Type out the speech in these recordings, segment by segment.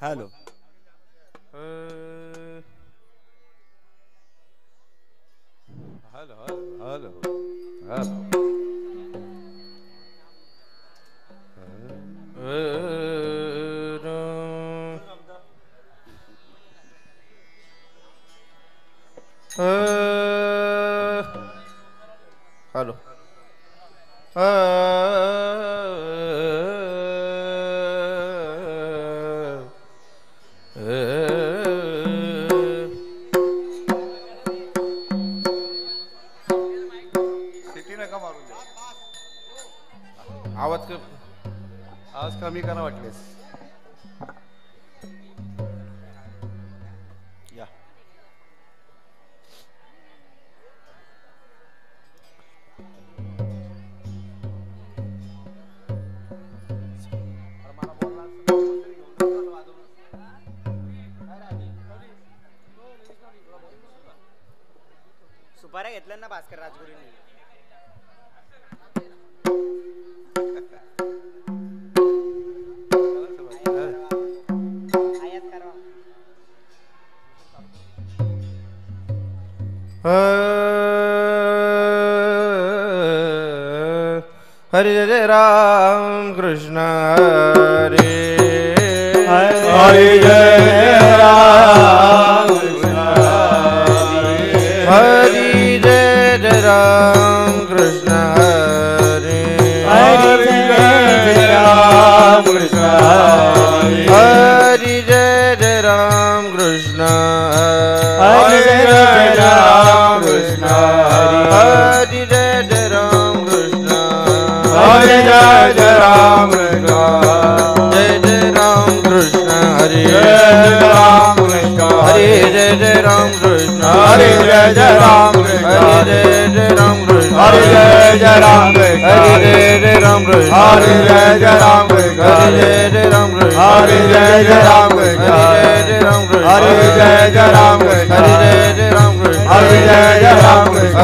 Hello. Hello hello hello hello. City नका मारून दे. आवाज कमी करा वाटलेस. या सुपाऱ्या घेतल्या ना भास्कर राजगुरूंनी. हरे जय राम कृष्ण हरे हरे जय राम कृष्ण हरे जय राम कृष्ण हरे हरे जय राम कृष्ण हरे जय राम कृष्ण हरे जय राम कृष्ण हरे जय राम कृष्ण हरे जय राम कृष्ण जय राम कृष्ण हरे जय राम कृष्ण हरे जय राम कृष्ण हरे जय राम कृष्ण हरे जय राम कृष्ण हरे जय राम कृष्ण हरे जय राम कृष्ण हरे जय राम कृष्ण हरे जय राम कृष्ण हरे जय राम कृष्ण हरे जय राम कृष्ण हरे जय राम कृष्ण हरे जय राम कृष्ण हरे जय राम कृष्ण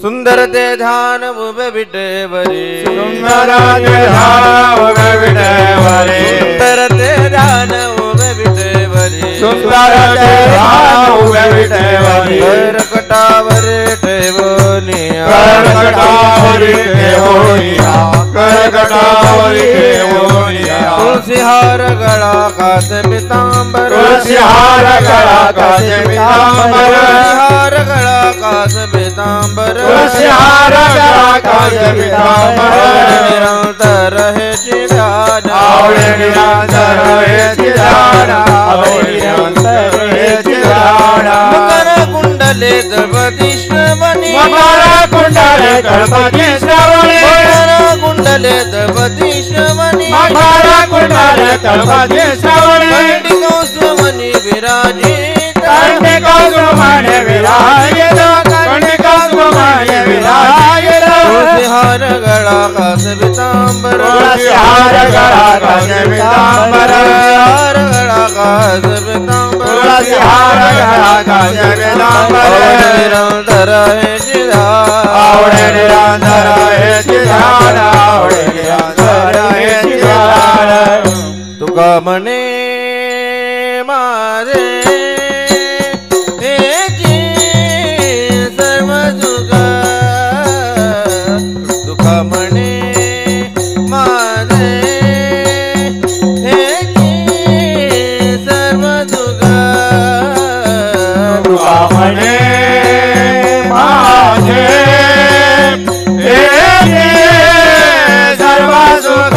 सुंदर ते ध्यान उभे विटेवरी सुंदर ते ध्यान उभे विटेवरी सुंदर ते ध्यान उभे विटेवरी सुंदर ते ध्यान उभे विटेवरी करकटावर ठेवोनिया करकटावरी ठेवोनिया करकटावरी ठेवोनिया तुलसी हार गळा कास पितांबर तुलसी हार गळा कास पितांबर हार गळा कास पितांबर तुलसी हार गळा कास पितांबर निरंतर हे ध्यान आवडे निरंतर हे ध्यान आवडे निरंतर हे ध्यान मकर कुंडले दळपती श्रवणी मकर कुंडले दळपती श्रवणी मकर कुंडले दळपती श्रवणी मकर कुंडले दळपती श्रवणी कंडिको सुमनी विराजित कंडिको सुमनी विराजित कंडिको सुमनी विराजित तुलसी हार गळा कास पितांबर तुलसी हार गळा कास पितांबर हार गळा कास पितांबर तुलसी हार गळा कास पितांबर निरंतर हे ध्यान आवडे निरंतर हे ध्यान आवडे निरंतर हे ध्यान तुका म्हणे माझे हेची सर्व सुख तुका म्हणे माझे हेची सर्व सुख तुका म्हणे माझे हे सर्व सुख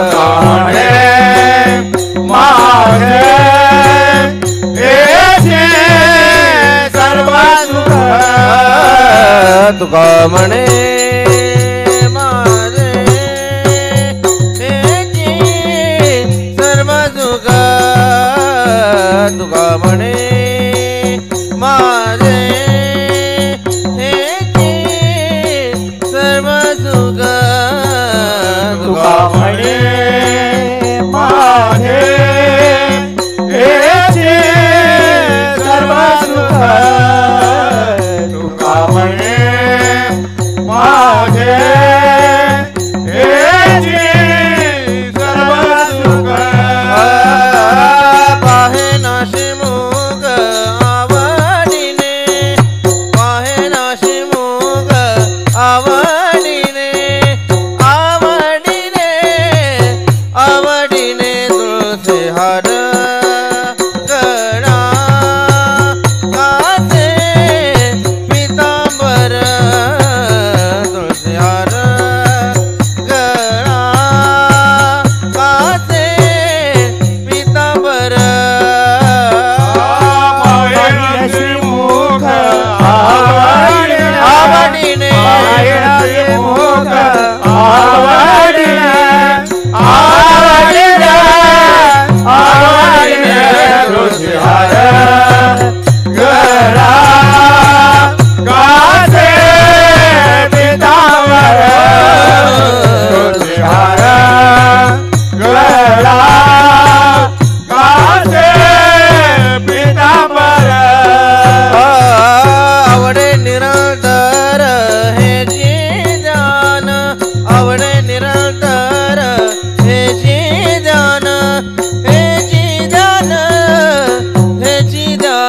तुका म्हणे माझे हे सर्व सुख तुका म्हणे माझे हेची सर्व सुख तुका म्हणे माझे हेची सर्व सुख तुका म्हणे माझे हे सर्व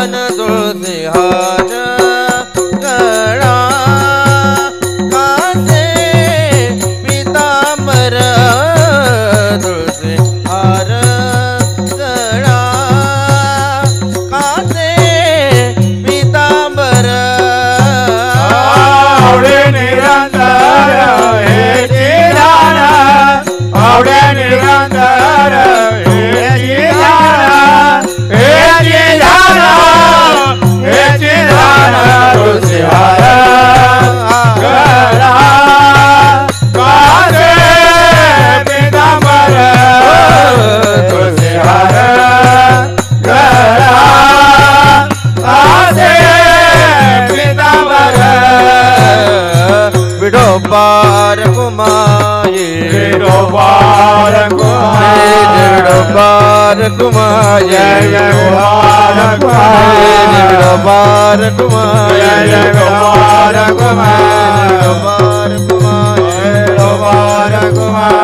कान तुळसी हार गळा कासे पितांबर तुळसी हार गळा कासे पितांबर आवडे निरंतर हे चिदान आवडे निरंतर हे चिदान हे चिदान हे चिदान तुळसी हार गळा कासे पितांबर तुळसी हार गळा कासे पितांबर विडोबार कुमाये विडोबार कुमाये विडोबार कुमाये विडोबार कुमाये विडोबार कुमाये विडोबार कुमाये विडोबार कुमाये विडोबार कुमाये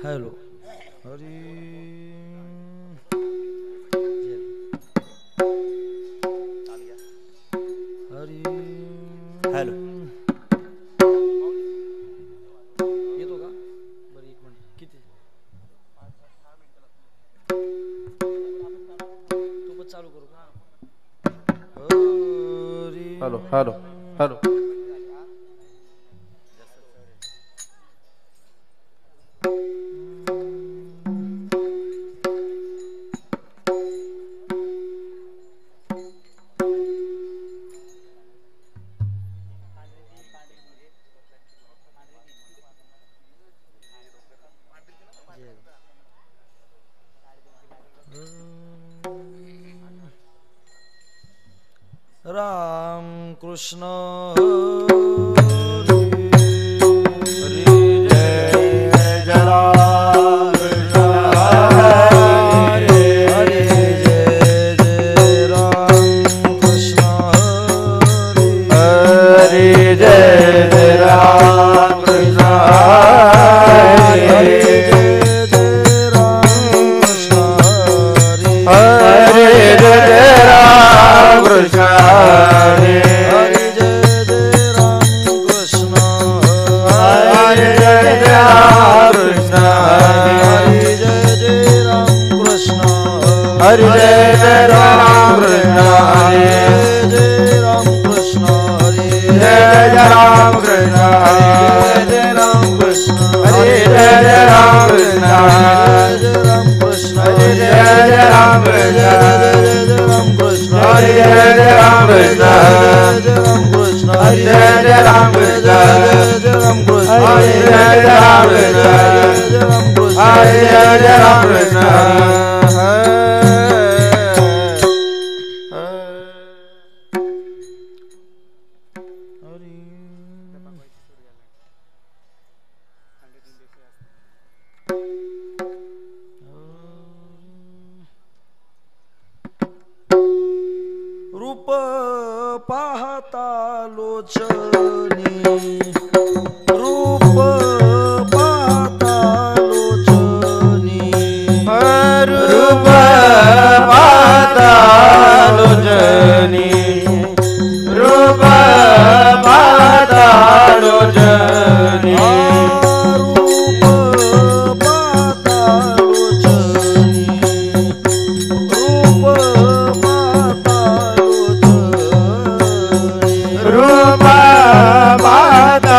हॅलो हरी हरी हॅलो येतो का बरं एक मिनिट किती सोबत चालू करू का hello hello hello Ram Krishna Hari जय जय राम कृष्ण हरी हरी जय जय राम कृष्ण हरी जय जय राम कृष्ण हरी जय जय राम कृष्ण हरी जय जय राम कृष्ण हरे हरे जय जय राम कृष्ण हरे जय जय राम कृष्ण हरे जय जय राम कृष्ण हरे जय जय राम कृष्ण हरे जय राम कृष्ण हरे जय जय राम कृष्ण हरे जय राम कृष्ण हरे जय जय राम कृष्ण हरे जय राम कृष्ण हरे जय जय राम कृष्ण हरे जय जय राम कृष्ण हरे जय जय राम कृष्ण हरे जय राम कृष्ण हरे जय जय राम कृष्ण हरे जय जय राम कृष्ण रूप पाहता लोचनी रूप पाहता लोचनी रूप पाहता लोचनी रूप पाहता लोचनी रूप पाहता लोचनी रूप पाहता लोचनी रूप पाहता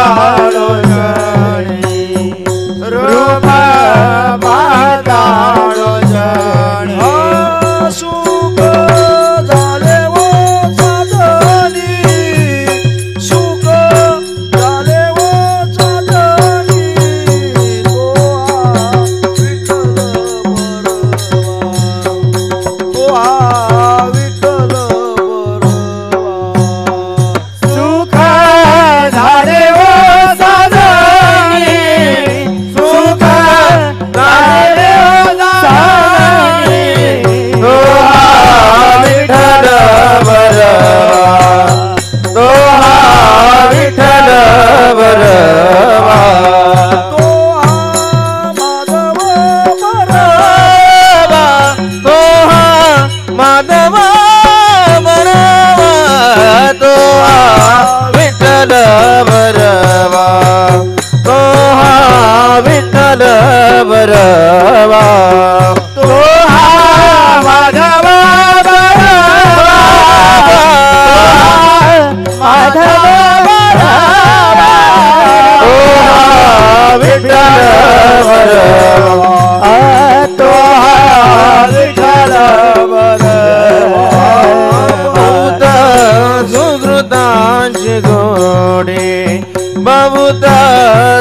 बहुता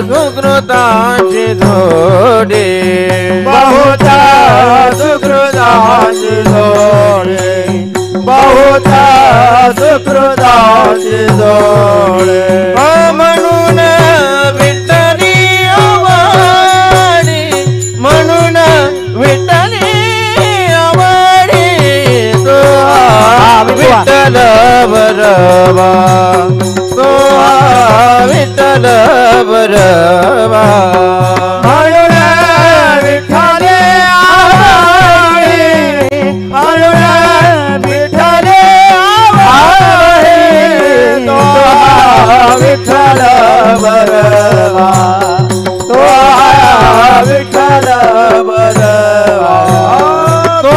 सुकृताची जोडे बहुता सुकृताची जोडे बहुता सुकृताची जोडे म्हणून विठ्ठली आवडी म्हणून विठ्ठली आवडी तो विठ्ठल बरवा तो विठ्ठल बरवा म्हणून विठ्ठले आवडी म्हणून विठ्ठले आवडी तो विठ्ठल बरवा तो विठ्ठल बरवा तो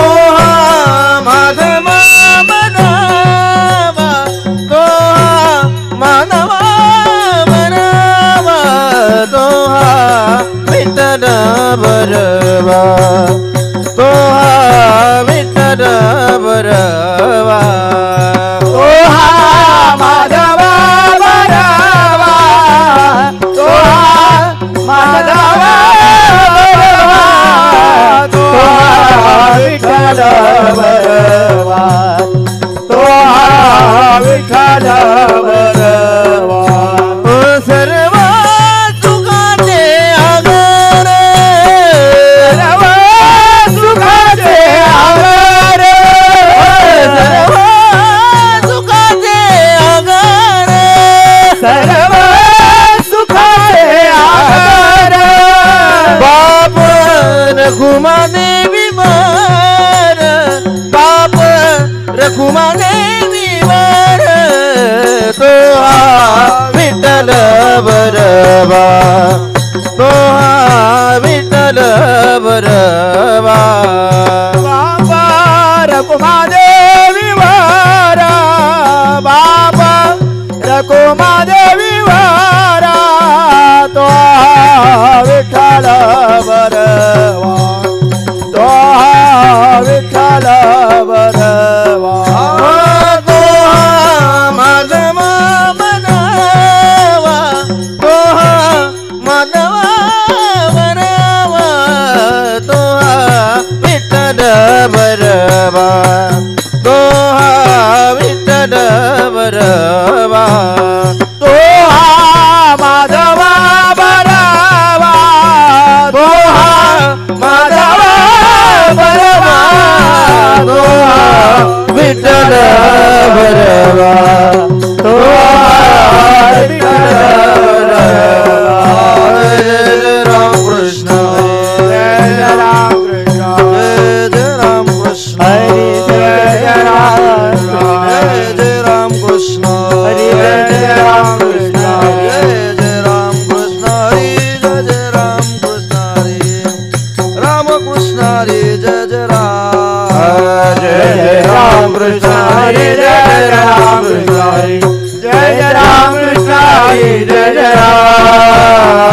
माधव बनावा तो माधव बनावा तो विठ्ठल बरवा तो विठ्ठल बरवा तो माधव बरवा तो माधव बरवा तो विठ्ठल बरवा तो विठ्ठल बरवा सर्व सुखाचे आगर सर्व सुखाचे आगर सर्व सुखाचे आगर सर्व सुखाचे आगर बाप रखुमा देवी मार बाप रखुमा देवी मार तो विठ्ठल बरवा तो विठ्ठल बरवा बाबा रकुमादेवी वारा बाबा रकुमादेवी वारा तो विठ्ठल बरवा तो विठ्ठल बरवा तो माधव बनावा तो माधव बनावा तो विठ्ठल बरवा तो विठ्ठल बरवा तो माधव बरवा तो माधव बरवा तो विठ्ठल बरवा तो विठ्ठल बरवा जय राम कृष्ण जय राम कृष्ण जय राम कृष्ण हरि जय राम जय राम कृष्ण हरि जय राम कृष्ण जय राम कृष्ण हरि जय राम कृष्ण हरि राम कृष्ण हरि जय राम कृष्ण हरि जय राम कृष्ण हरि जय राम कृष्ण हरि जय राम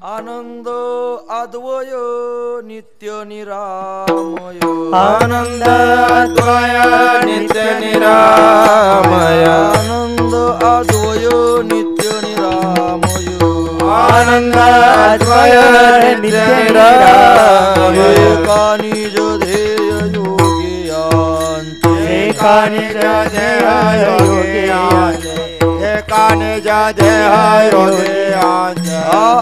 आनंद अद्वय नित्य निरामय आनंद अद्वय नित्य निरामय आनंद अद्वय नित्य निरामय आनंद अद्वय नित्य निरामय एका निज ध्येय योगियांचे एका निज ध्येय योगियांचे एका निज ध्येय योगियांचे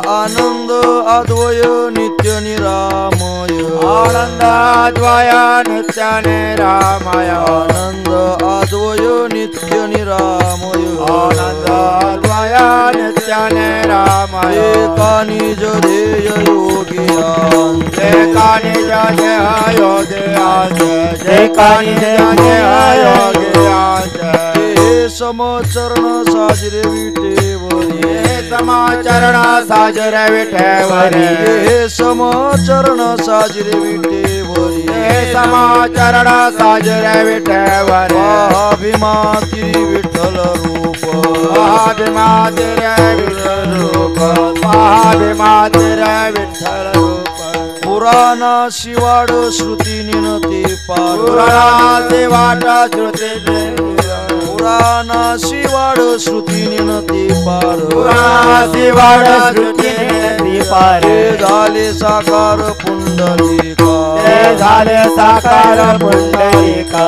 आनंद अद्वय नित्य निरामय आनंद अद्वय नित्य निरामय आनंद अद्वय नित्य निरामय आनंद अद्वय नित्य निरामय एका निज ध्येय योगियांचे एका निज ध्येय योगियांचे एका निज ध्येय योगियांचे समचरण साजरे विटेवरी समाचरण साजरे विठेवरी समचरण साजरे विटेवरी समाचरण साजरे विठेवरी महाभिमातिरी विठ्ठल रूप महाभिमातिरे विठ्ठल रूप महाभिमातिरे विठ्ठल रूप पुराणाशी वाड श्रुती निनते पार पुराणाची वाट श्रुती पुराणाशी वाड श्रुती निनते पार पुराणाची वाट श्रुती निनते पार झाले साकार पुंडलिका झाले साकार पुंडलिका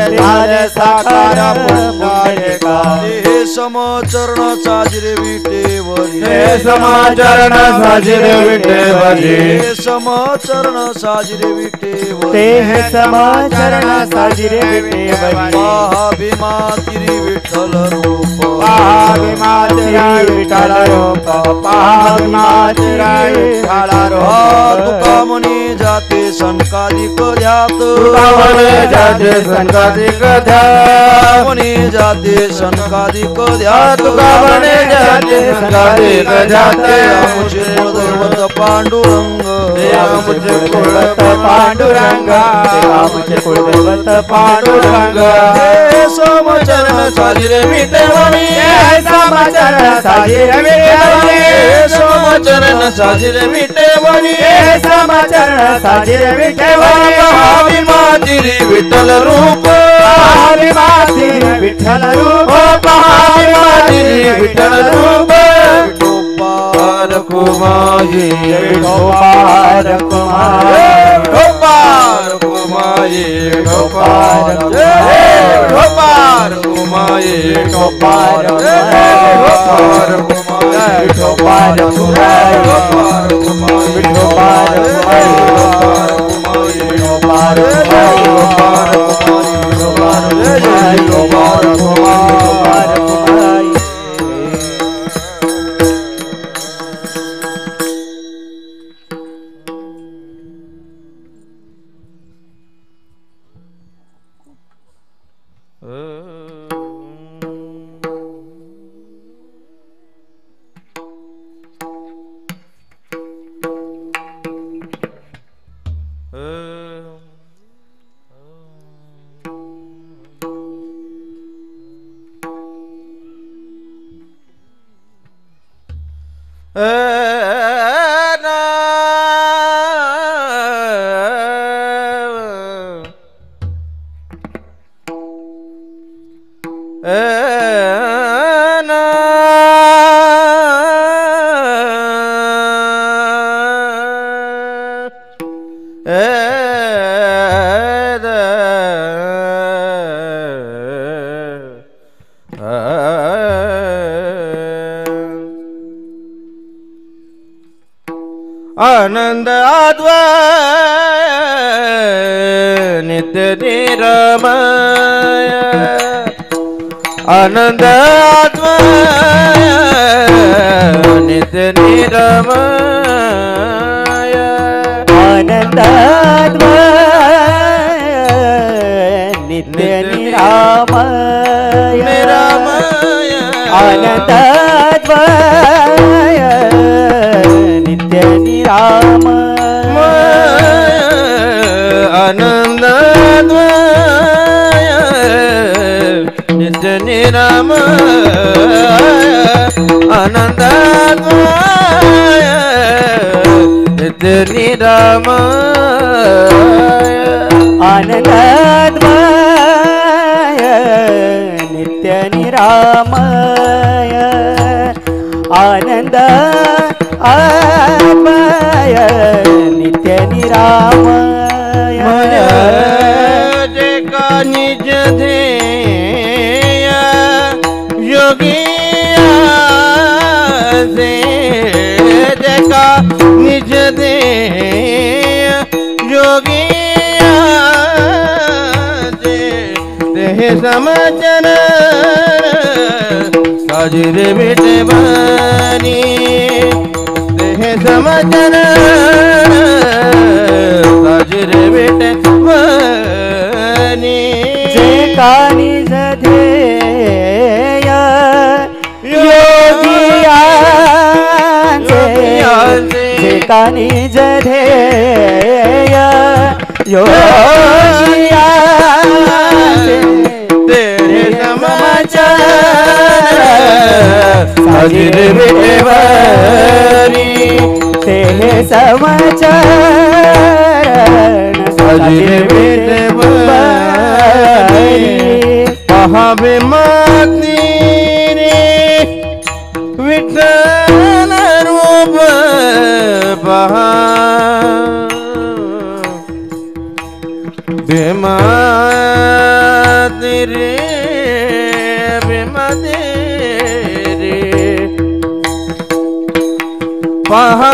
झाले साकार पुंडलिका हे समचरण साजरे विटेवरी हे समाचरण साजरे विठेवरी हे समचरण साजरे विटेवरी ते समाचरण साजरे विठेवरी महाभिमातिरी विठ्ठल रूप महाभिमातिरी विठ्ठल रूप महाभिमातिरी विठ्ठल रूप तुका म्हणे जाते संकादिक ध्यात तुका म्हणे जाते संकादिक ध्यात म्हणे जाते संकादिक ध्यात तुका म्हणे जाते संकादिक ध्यात आमुचे कुलदैवत पांडुरंग आमुचे कुलदैवत पांडुरंग आमुचे कुलदैवत पांडुरंग समचरण साजरे विटेवरी समाचरण साजरे विठेवरी समचरण साजरे विटेवरी समाचरण साजरे विठेवरी महाभिमातिरी विठ्ठल रूप महाभिमातिरी विठ्ठल रूप महाभिमातिरी विठ्ठल रूप गोपाल कुमारी गोपाल कुमारी गोपाल कुमारी गोपाल गोपाल कुमारी गोपाल गोपाल कुमारी गोपाल कुमारी गोपाल कुमारी गोपाल कुमारी गोपाल गोपाल कुमारी आनंद अद्वय नित्य निरामय आनंद अद्वय नित्य निरामय आनंद अद्वय नित्य निरामय निरामय आनंद अद्वय नित्य निरामय आनंद अद्वय नित्य निरामय आनंद अद्वय नित्य निरामय आनंदमय नित्य निरामय आनंद आत्मय नित्य निरामय जे का निज ध्येय योगिया से जे का निज ध्येय योगिया से देह समचन साजिर बेटे बनी देह समचन साजिर बेटे बनी जे का निज ध्येय योगिया जे का निज ध्येय योगिया तेरे समाचार साजिर बेटे बनी तेरे समाचार साजिर बेटे बनी पहावे माती रे विठ्ठल रूप पहा बेमाती रे बेमाती रे पहा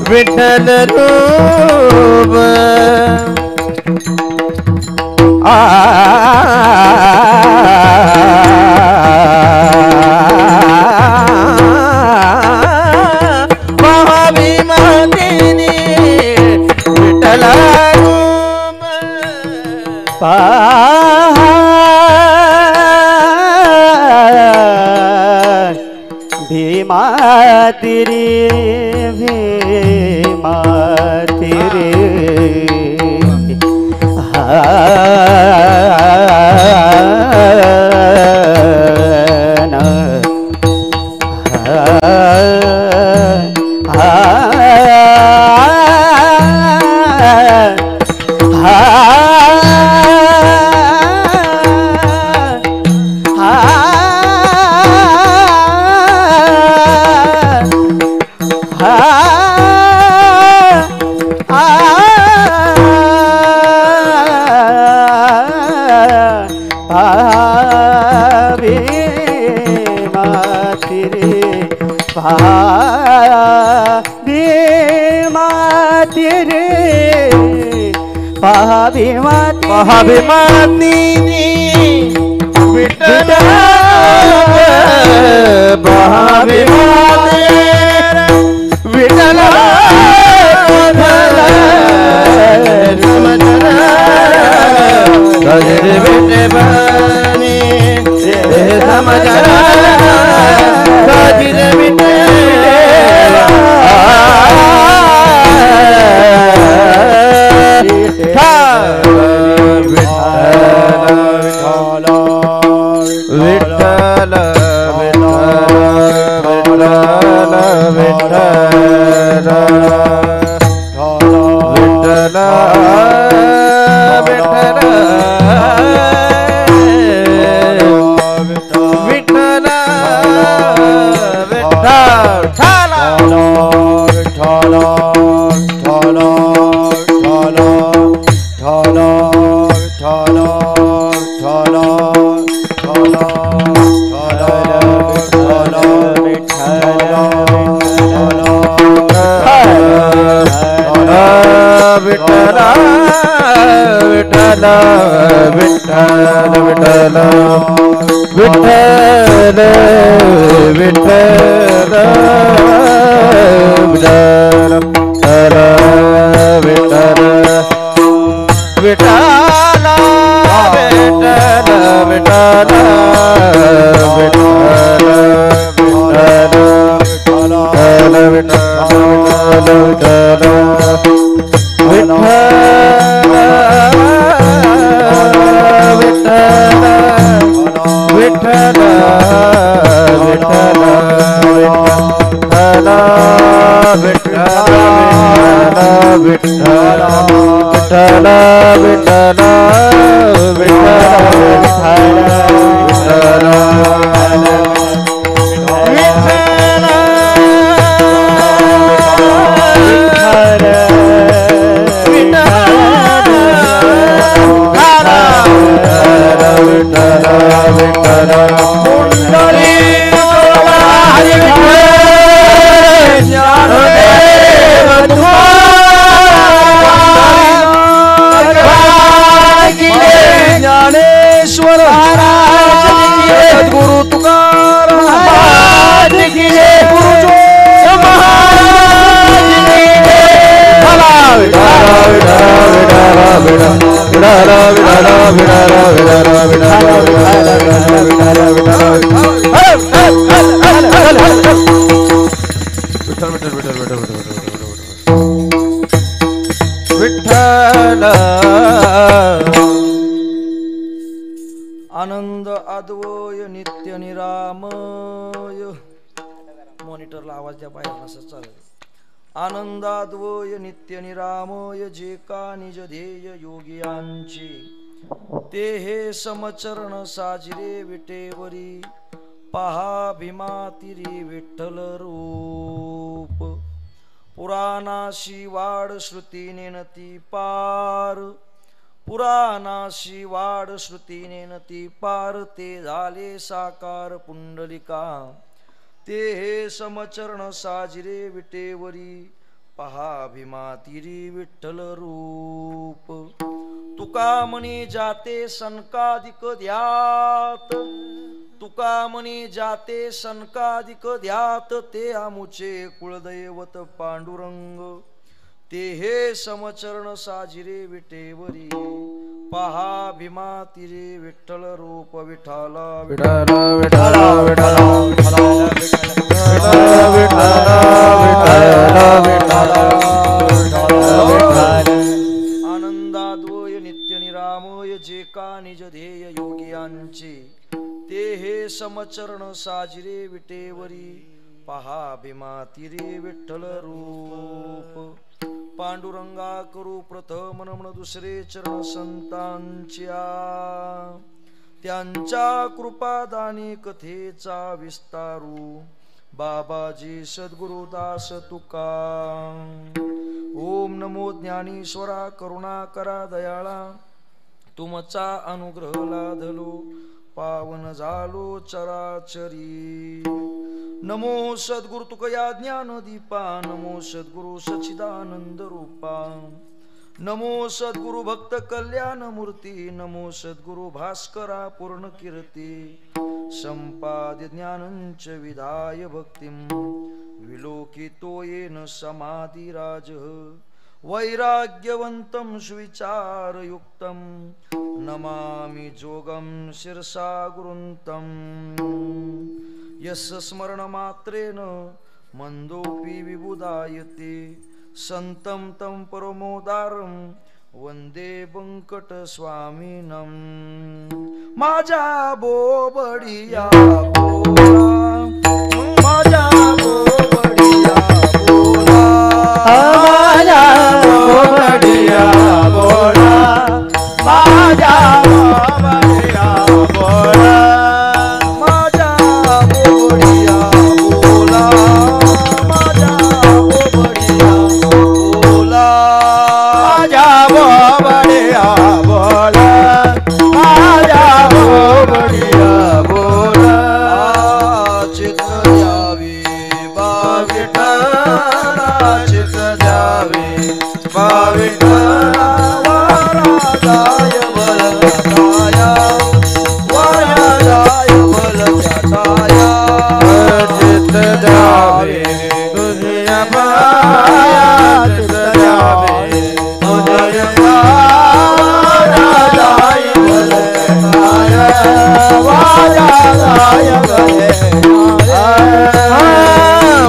विठ्ठल रूप महाभिमानिनी विठ्ठल रूप भीमाती रे भीमाती रे महाभिमानी विठ्ठल महाभिमानी विठ्ठल बेटे बनी समझना बेटे विठ्ठल विठ्ठल विठ्ठल विठ्ठल विठ्ठल विठ्ठल विठ्ठल विठ्ठल विठ्ठल विठ्ठल ज्ञानेश्वर सद्गुरु तुकाराम महाराज की जय गुरु महाराज की विठ्ठल आनंद अद्वय नित्य निरामय मॉनिटरला आवाज द्या बाहेर असं चालेल आनंद अद्वय नित्य निरामय जे का निज ध्येय योगियांची ते हे समचरण साजिरे विटेवरी पहा भीमातिरी विठ्ठल रूप पुराणाशी वाड श्रुती नेनती पार पुराणाशी वाड श्रुती नेनती पार ते झाले साकार पुंडलिका ते हे समचरण साजिरे विटेवरी पहा भीमातिरी विठ्ठल रूप तुका म्हणे जाते सनकादिक ध्यात तुका म्हणे जाते सनकादिक ध्यात ते आमुचे कुळदैवत पांडुरंग ते हे समचरण साजिरे विटेवरी पहा भीमातिरी विठ्ठल रूप विठ्ठल विठ्ठल विठ्ठल विठ्ठल आनंदाद्वय नित्य निरामय जे का निज ध्येय योगियांचे ते हे समचरण साजिरे विटेवरी पहा भीमातिरी विठ्ठल रूप पांडुरंगा करू प्रथम नमन दुसरे चरण संतांच्या त्यांच्या कृपादानी कथेचा विस्तारू बाबाजी सद्गुरुदास तुका ओम नमो ज्ञानेश्वरा करुणाकरा दयाळा तुमचा अनुग्रह लाधलो पावन झालो चराचरी नमो सद्गुरु तुकया ज्ञान दीपा नमो सद्गुरु सच्चिदानंद रूपा नमो सद्गुरु भक्त कल्याण मूर्ती नमो सद्गुरु भास्करा पूर्ण कीर्ती संपाद्य ज्ञानंच विधाय भक्तिं विलोकितो येन समाधिराज वैराग्यवन्तं सुविचारयुक्तं नमामि जोगं शिरसा गुरुन्तं यस्य स्मरणमात्रेण मंदोपि विबुधायते संतं तं परमोदारं वंदे वेंकटस्वामिनं माझ्या बोबडिया बोला माझ्या बोबडिया बोला माझ्या बोबडिया बोला माझ्या बोबडिया बोला माझ्या बोबडिया बोला माझ्या बोबडिया बोला माझ्या बोबडिया बोला माझ्या बोबडिया बोला द्यावे तुझ्या पाया चित द्यावे तुझ्या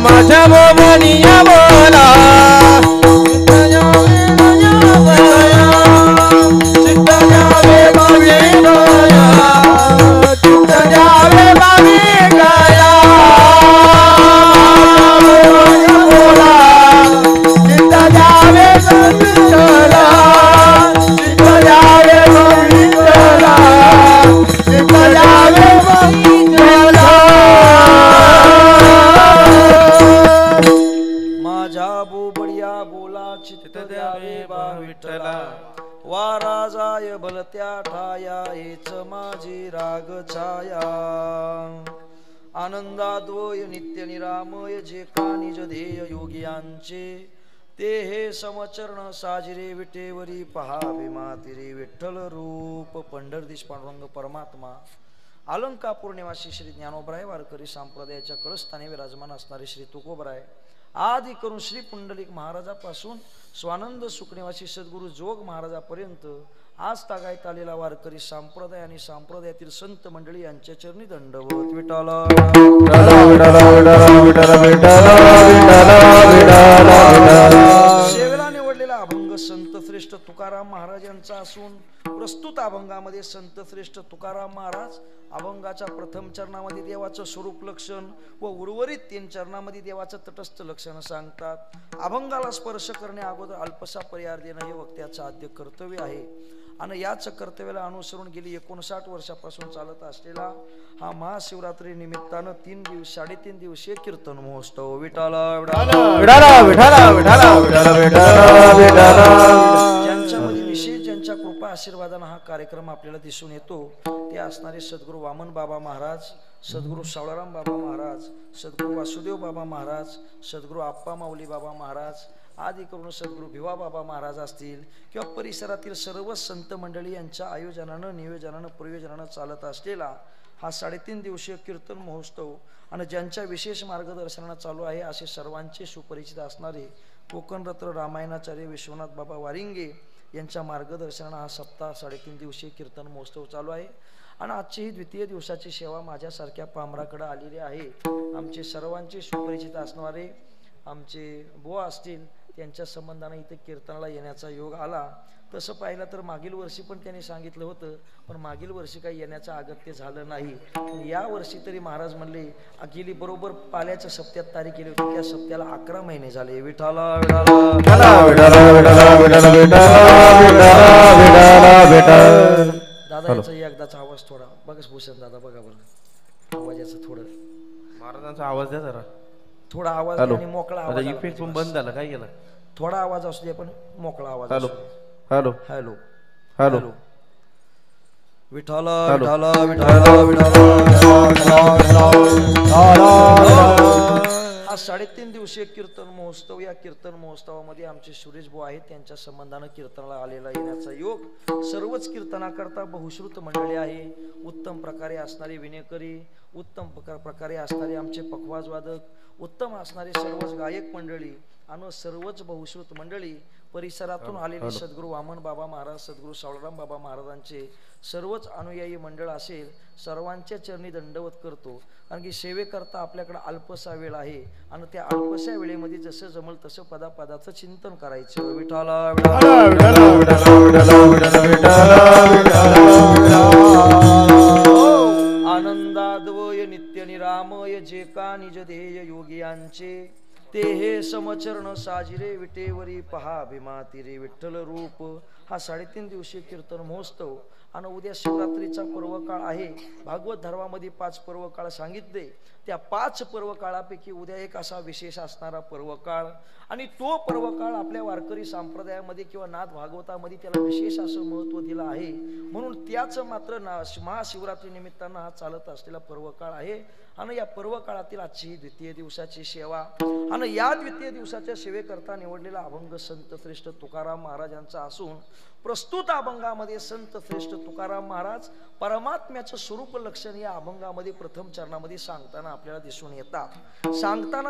माझ्या मोबनिया बोला वाराजाय भलत्या ठाया हेच माझी राग छाया आनंदाद्वय नित्य निरामय जे का निज ध्येय योगियांचे ते हे समचरण साजिरे विटेवरी पहावे मातिरे विठ्ठल रूप पंढरदेश पांडुरंग परमात्मा अलंकापूर निवासी श्री ज्ञानोबराय वारकरी संप्रदायाच्या कळस्थानी विराजमान असणारे श्री तुकोबराय आदि करून श्री पुंडलिक महाराजापासून स्वानंद सुखनिवासी सद्गुरु जोग महाराजापर्यंत आज तागायत आलेला वारकरी संप्रदाय आणि संप्रदायातील संत मंडळी यांच्या चरणी दंडवत विठ्ठल सेवेला निवडलेला अभंग संत श्रेष्ठ तुकाराम महाराज यांचा असून प्रस्तुत अभंगामध्ये संत श्रेष्ठ तुकाराम महाराज अभंगाच्या प्रथम चरणामध्ये देवाचं स्वरूप लक्षण व उर्वरित 3 चरणामध्ये देवाचं तटस्थ लक्षण सांगतात. अभंगाला स्पर्श करण्या अगोदर अल्पसा पर्याय देणं हे वक्त्याचं आद्य कर्तव्य आहे आणि याच कर्तव्याला अनुसरून गेली 59 वर्षापासून चालत असलेला हा महाशिवरात्री निमित्तानं 3.5 दिवसीय कीर्तन महोत्सव ज्यांच्यामध्ये विशेष ज्यांच्या कृपा आशीर्वादानं हा कार्यक्रम आपल्याला दिसून येतो ते असणारे सद्गुरू वामन बाबा महाराज, सद्गुरू सावळाराम बाबा महाराज, सद्गुरू वासुदेव बाबा महाराज, सद्गुरू आप्पा माऊली बाबा महाराज आदी करून सद्गुरू भिवा बाबा महाराज असतील किंवा परिसरातील सर्व संत मंडळी यांच्या आयोजनानं नियोजनानं प्रयोजनानं चालत असलेला हा 3.5 दिवसीय कीर्तन महोत्सव आणि ज्यांच्या विशेष मार्गदर्शनानं चालू आहे असे सर्वांचे सुपरिचित असणारे कोकणरत्न रामायणाचार्य विश्वनाथ बाबा वारिंगे यांच्या मार्गदर्शनानं हा सप्ताह 3.5 दिवसीय कीर्तन महोत्सव चालू आहे आणि आजची ही द्वितीय दिवसाची सेवा माझ्यासारख्या पामराकडे आलेली आहे. आमचे सर्वांचे सुपरिचित असणारे आमचे बुवा असतील त्यांच्या संबंधाने इथे कीर्तनाला येण्याचा योग आला. तसं पाहिलं तर मागील वर्षी पण त्यांनी सांगितलं होतं पण मागील वर्षी काही येण्याचं अगत्य झालं नाही. या वर्षी तरी महाराज म्हणले गेली बरोबर पाल्याच्या सप्त्यात तारीख केली होती त्या सप्त्याला 11 महिने झाले. विठाला दादा याचा एकदाचा आवाज थोडा बघा भूषण दादा बघा बरं आवाजाचं थोडं महाराजांचा आवाज द्या जरा थोडा आवाज आणि मोकळा आवाज इफेक्ट पण बंद झाला काय गेला थोडा आवाज असू दे पण मोकळा आवाज. हॅलो हॅलो हॅलो हॅलो विठाला विठाला विठाला विठाला हा 3.5 दिवसीय कीर्तन महोत्सव. या कीर्तन महोत्सवामध्ये आमचे सुरेश भाऊ आहेत त्यांच्या संबंधानं कीर्तनाला आलेला येण्याचा योग. सर्वच कीर्तनाकरता बहुश्रुत मंडळी आहे. उत्तम प्रकारे असणारे विनेकरी, उत्तम प्रकारे असणारे आमचे पखवाज वादक, उत्तम असणारे सर्वच गायक मंडळी आणि सर्वच बहुश्रुत मंडळी परिसरातून आलेले सद्गुरू वामन बाबा महाराज, सद्गुरू सावळाराम बाबा महाराजांचे सर्वच अनुयायी मंडळ असेल सर्वांच्या चरणी दंडवत करतो. कारण की सेवेकरता आपल्याकडे अल्पसा वेळ आहे आणि त्या अल्पशा वेळेमध्ये जसं जमल तसं पदापदाचं चिंतन करायचं. विठाला आनंदाद्वय नित्य निरामय जे का निज ध्येय योगियांचे ते हे समचरण साजिरे विटेवरी पहा भीमातिरे विठ्ठल रूप. हा 3.5 दिवसीय कीर्तन महोत्सव आणि उद्या शिवरात्रीचा पर्व काळ आहे. भागवत धर्मामध्ये 5 पर्व काळ सांगितले. त्या 5 पर्व काळापैकी उद्या एक असा विशेष असणारा पर्व काळ आणि तो पर्व काळ आपल्या वारकरी संप्रदायामध्ये किंवा नाथ भागवतामध्ये त्याला विशेष असं महत्त्व दिलं आहे. म्हणून त्याच मात्र महाशिवरात्री निमित्तानं हा चालत असलेला पर्व काळ आहे आणि या पर्व काळातील आजची ही द्वितीय दिवसाची सेवा आणि या द्वितीय दिवसाच्या सेवेकरता निवडलेला अभंग संत श्रेष्ठ तुकाराम महाराजांचा असून प्रस्तुत अभंगामध्ये संत श्रेष्ठ तुकाराम महाराज परमात्म्याचं स्वरूप लक्षण या अभंगामध्ये प्रथम चरणामध्ये सांगताना आपल्याला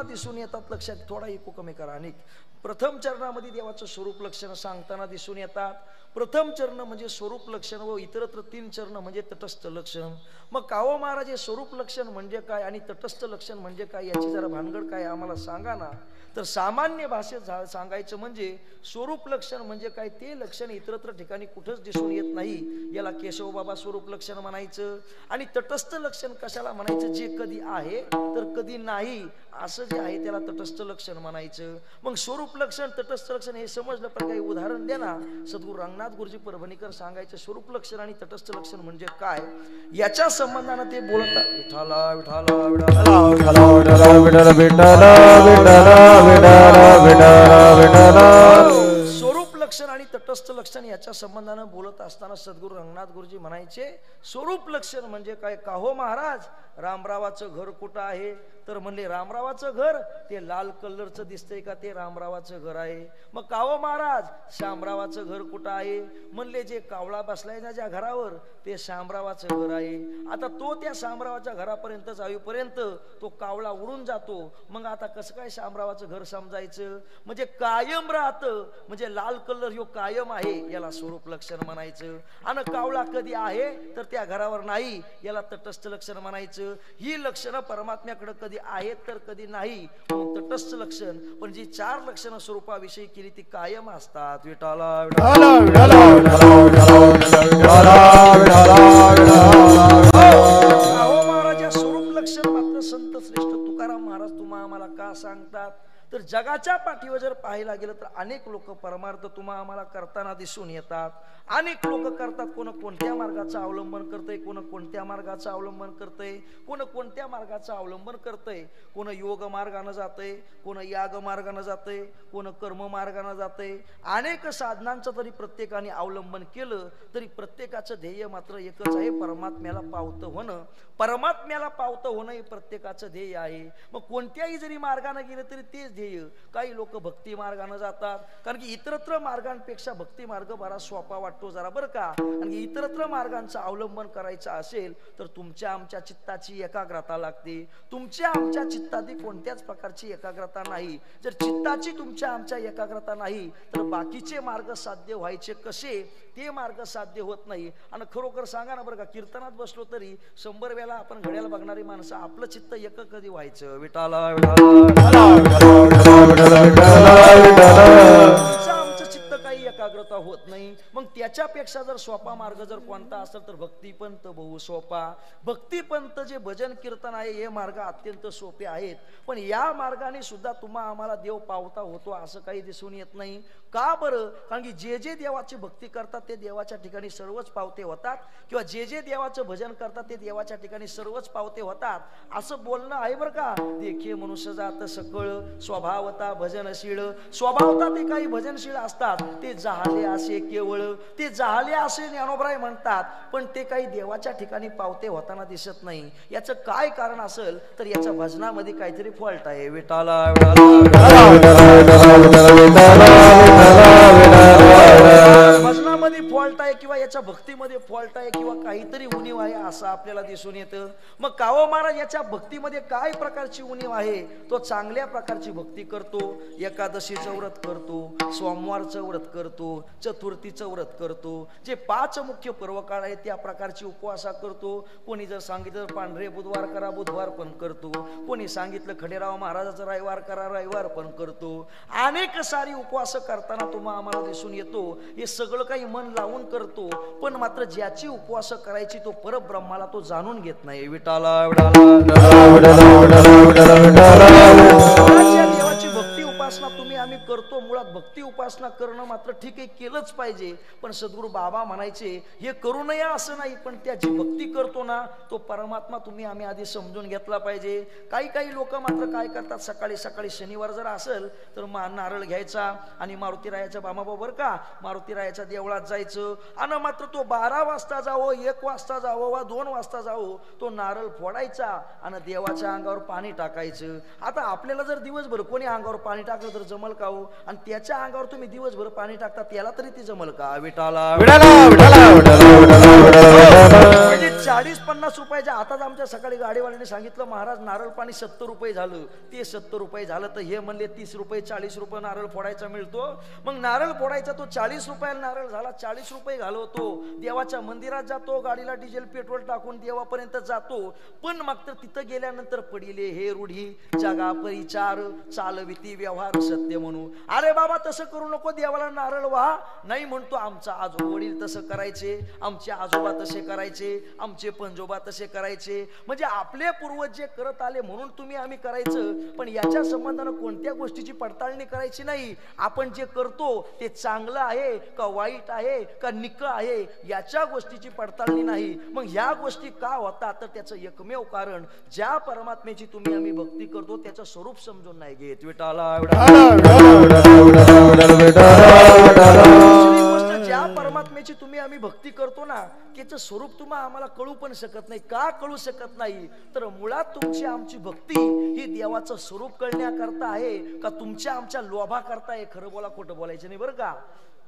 दिसून येतात लक्षात थोडा इको कमी करा अनेक प्रथम चरणामध्ये देवाचं स्वरूप लक्षण सांगताना दिसून येतात प्रथम चरण म्हणजे स्वरूप लक्षण व इतरत्र 3 चरण म्हणजे तटस्थ लक्षण मग कावो महाराज हे स्वरूप लक्षण म्हणजे काय आणि तटस्थ लक्षण म्हणजे काय याची जरा भानगड काय आम्हाला सांगा ना तर सामान्य भाषेत सांगायचं म्हणजे स्वरूप लक्षण म्हणजे काय ते लक्षण इतरत्र ठिकाणी कुठंच दिसून येत नाही याला केशव बाबा स्वरूप लक्षण म्हणायचं आणि तटस्थ लक्षण कशाला म्हणायचं जे कधी आहे तर कधी नाही असं जे आहे त्याला तटस्थ लक्षण म्हणायचं मग स्वरूप लक्षण तटस्थ लक्षण हे समजलं पण काही उदाहरण द्या ना सद्गुरू रंगनाथ गुरुजी परभणीकर सांगायचं स्वरूप लक्षण आणि तटस्थ लक्षण म्हणजे काय याच्या संबंधानं ते बोलतात विठाला विठाला स्वरूप लक्षण आणि तटस्थ लक्षण याच्या संबंधानं बोलत असताना सद्गुरू रंगनाथ गुरुजी म्हणायचे स्वरूप लक्षण म्हणजे काय काहो महाराज रामरावाचं घर कुठं आहे तर म्हणले रामरावाचं घर ते लाल कलरचं दिसतंय का ते रामरावाचं घर आहे मग काहो महाराज शामरावाचं घर कुठं आहे म्हणले जे कावळा बसलाय ना ज्या घरावर ते शामरावाचं घर आहे आता तो त्या शामरावाच्या घरापर्यंत जाईपर्यंत तो कावळा उडून जातो मग आता कसं काय शामरावाचं घर समजायचं म्हणजे कायम राहतं म्हणजे लाल कलर ह्यो कायम आहे याला स्वरूप लक्षण म्हणायचं आणि कावळा कधी आहे तर त्या घरावर नाही याला तटस्थ लक्षण म्हणायचं ही लक्षणं परमात्म्याकडे कधी आहेत तर कधी नाही तटस्थ लक्षण पण जी 4 लक्षणं स्वरूपाविषयी केली ती कायम असतात विठाला महाराज या स्वरूप लक्षण मात्र संत श्रेष्ठ तुकाराम महाराज तुम्हा आम्हाला का सांगतात तर जगाच्या पाठीवर जर पाहायला गेलं तर अनेक लोक परमार्थ तुम्हा आम्हाला करताना दिसून येतात अनेक लोक करतात कोण कोणत्या मार्गाचं अवलंबन करतंय कोण कोणत्या मार्गाचं अवलंबन करतंय कोण कोणत्या मार्गाचं अवलंबन करतंय कोण योग मार्गाने जातंय कोण याग मार्गाने जातंय कोण कर्म मार्गाने जातंय अनेक साधनांचं तरी प्रत्येकाने अवलंबन केलं तरी प्रत्येकाचं ध्येय मात्र एकच आहे परमात्म्याला पावतं होणं परमात्म्याला पावतं होणं हे प्रत्येकाचं ध्येय आहे मग कोणत्याही जरी मार्गाने गेलं तरी तेच ध्येय काही लोक भक्ती मार्गाने जातात कारण की इतरत्र मार्गांपेक्षा भक्ती मार्ग बरा सोपा वाटतो जरा बरं का आणि इतरत्र मार्गांचं अवलंबन करायचं असेल तर तुमच्या आमच्या चित्ताची एकाग्रता लागते तुमच्या आमच्या चित्ताची कोणत्याच प्रकारची एकाग्रता नाही जर चित्ताची तुमच्या आमच्या एकाग्रता नाही तर बाकीचे मार्ग साध्य व्हायचे कसे ते मार्ग साध्य होत नाही आणि खरोखर सांगा ना बरं का कीर्तनात बसलो तरी 100 वेळा आपण घड्याला बघणारी माणसं आपलं चित्त एक कधी व्हायचं विठाला आमचं चित्त काही एकाग्रता होत नाही मग त्याच्यापेक्षा जर सोपा मार्ग जर कोणता असेल तर भक्तिपंथ बहु सोपा भक्तिपंथ जे भजन कीर्तन आहे हे मार्ग अत्यंत सोपे आहेत पण या मार्गाने सुद्धा तुम्हा आम्हाला देव पावता होतो असं काही दिसून येत नाही का बरं कारण की जे जे देवाची भक्ती करतात ते देवाच्या ठिकाणी सर्वच पावते होतात किंवा जे जे देवाचं भजन करतात ते देवाच्या ठिकाणी सर्वच पावते होतात असं बोलणं आहे बरं का देखे मनुष्य जात सकळ स्वभावता भजनशील स्वभावता ते काही भजनशील असतात ते जाहले असे केवळ ते जाहले असे ज्ञानोबराय म्हणतात पण ते काही देवाच्या ठिकाणी पावते होताना दिसत नाही याचं काय कारण असेल तर याच्या भजनामध्ये काहीतरी फॉल्ट आहे विठाला भजनामध्ये फॉल्ट आहे किंवा याच्या भक्तीमध्ये फॉल्ट आहे किंवा काहीतरी उणीव आहे असं आपल्याला दिसून येतं मग कावो महाराज याच्या भक्तीमध्ये काय प्रकारची उणीव आहे तो चांगल्या प्रकारची भक्ती करतो एकादशीचं व्रत करतो सोमवारचं व्रत करतो चतुर्थीचं व्रत करतो जे 5 मुख्य पर्वकाळ आहेत त्या प्रकारची उपवासा करतो कोणी जर सांगितलं पांढरे बुधवार करा बुधवार पण करतो कोणी सांगितलं खडेराव महाराजाचं रविवार करा रविवार पण करतो अनेक सारी उपवास करताना तुम्हाला आम्हाला दिसून येतो हे सगळं काही मन लावून करतो पण मात्र ज्याची उपवास करायची तो परब्रह्माला तो जाणून घेत नाही विठाला देवाची भक्ती उपासना तुम्ही आम्ही करतो, मुळात भक्ती उपासना करणं मात्र ठीक आहे, केलंच पाहिजे. पण सद्गुरू बाबा म्हणायचे हे करू नये असं नाही, पण त्याची भक्ती करतो ना तो परमात्मा तुम्ही आम्ही आधी समजून घेतला पाहिजे. काही लोक मात्र काय करतात, सकाळी सकाळी शनिवार जर असेल तर नारळ घ्यायचा आणि मारुतीरायाच्या बामाबरोबर का मारुतीरायाच्या देवळात जायचं आणि मात्र तो 12 वाजता जावो, 1 वाजता जावो वा 2 वाजता जावो, तो नारळ फोडायचा आणि देवाच्या अंगावर पाणी टाकायचं. आता आपल्याला जर दिवसभर कोणी अंगावर पाणी टाकलं तर जमल का हो? आणि त्याच्या अंगावर तुम्ही दिवसभर पाणी टाकता, त्याला तरी ती जमल का? विठाला म्हणजे 40-50 रुपयाच्या. आताच आमच्या सकाळी गाडीवाल्याने सांगितलं महाराज नारळ पाणी 70 रुपये झालं. ते 70 रुपये झालं तर हे म्हणले 30 रुपये 40 रुपये नारळ फोडायचा मिळतो. मग नारळ फोडायचा तो 40 रुपयाला नारळ झाला, 40 रुपये घालवतो, देवाच्या मंदिरात जातो, गाडीला डिझेल पेट्रोल टाकून देवापर्यंत जातो. पण मग तर तिथं गेल्यानंतर पडिले हे रूढी जगा परिचार चालविती व्यवहार सत्य म्हणू. अरे बाबा तसं करू नको, देवाला नारळ वाहा नाही म्हणतो. आमचा वडील तसं करायचे, आमचे आजोबा तसे करायचे, आमचे पंजोबा तसे करायचे. म्हणजे आपले पूर्वज जे करत आले म्हणून तुम्ही आम्ही करायचं. पण याच्या संबंधानं कोणत्या गोष्टीची पडताळणी करायची नाही. आपण जे करतो ते चांगलं आहे का वाईट आहे का निक आहे याच्या गोष्टीची पडताळणी नाही. मग ह्या गोष्टी का होतात तर त्याचं एकमेव कारण ज्या परमात्म्याची तुम्ही आम्ही भक्ती करतो त्याचं स्वरूप समजून नाही घेत. विठाला ज्या परमात्म्याची तुम्ही आम्ही भक्ती करतो ना त्याचं स्वरूप तुम्हाला आम्हाला कळू पण शकत नाही. का कळू शकत नाही तर मुळात तुमची आमची भक्ती ही देवाचं स्वरूप कळण्याकरता आहे का तुमच्या आमच्या लोभा करता आहे. खरं बोला खोटं बोलायचं नाही बरं का.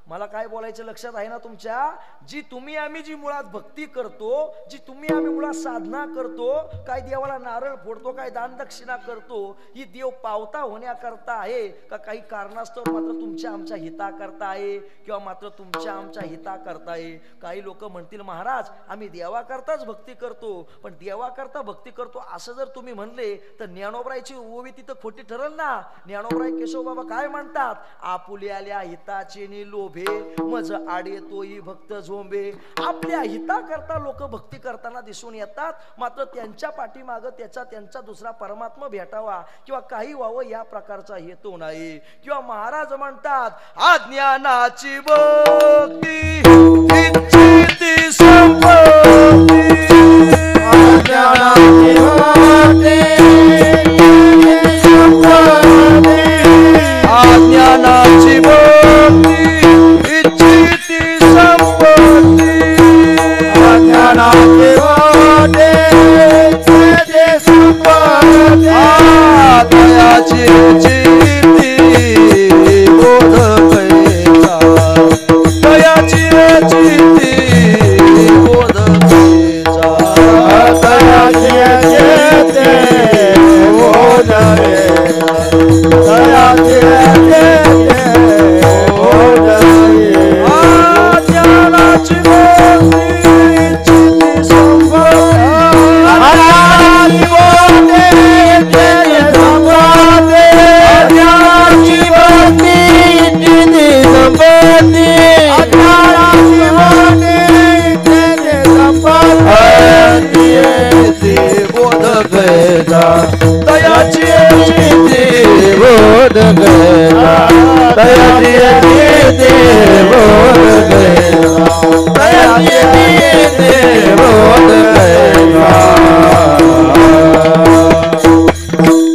मला काय बोलायचं लक्षात आहे ना तुमच्या. जी तुम्ही आम्ही जी मुळात भक्ती करतो, जी तुम्ही आम्ही मुळात साधना करतो, काय देवाला नारळ फोडतो, काय दान दक्षिणा करतो, ही देव पावता होण्याकरता आहे का काही कारणास्तव मात्र तुमच्या आमच्या हिताकरता आहे किंवा मात्र तुमच्या आमच्या हिताकरता आहे. काही लोक म्हणतील महाराज आम्ही देवाकरताच भक्ती करतो, पण देवाकरता भक्ती करतो असं जर तुम्ही म्हणले तर ज्ञानोबरायची ओवी तिथं खोटी ठरल ना. ज्ञानोबराय केशव बाबा काय म्हणतात, आपुल्याल्या हिताचे लोभ मज आडे तोही भक्त झोंबे. आपल्या हिताकरता लोक भक्ती करताना दिसून येतात, मात्र त्यांच्या पाठीमाग त्यांचा दुसरा परमात्मा भेटावा किंवा काही व्हावं या प्रकारचा हेतू नाही. किंवा महाराज म्हणतात अज्ञानाची भक्ती इच्छिती संपत्ती, अज्ञानाची अज्ञानाची भक्ती इच्छिती संपत्ती, अज्ञानाची संपत्ती, दयाची चित्ती बोध कैसा, दयाची चित्ती बोध कैसा, दयाची चित्ती बोध ज्ञानाची भक्ती इच्छिती बोध कैसा, दयाची चित्ती बोध कैसा, दयाची चित्ती बोध कैसा, दयाची चित्ती बोध कैसा.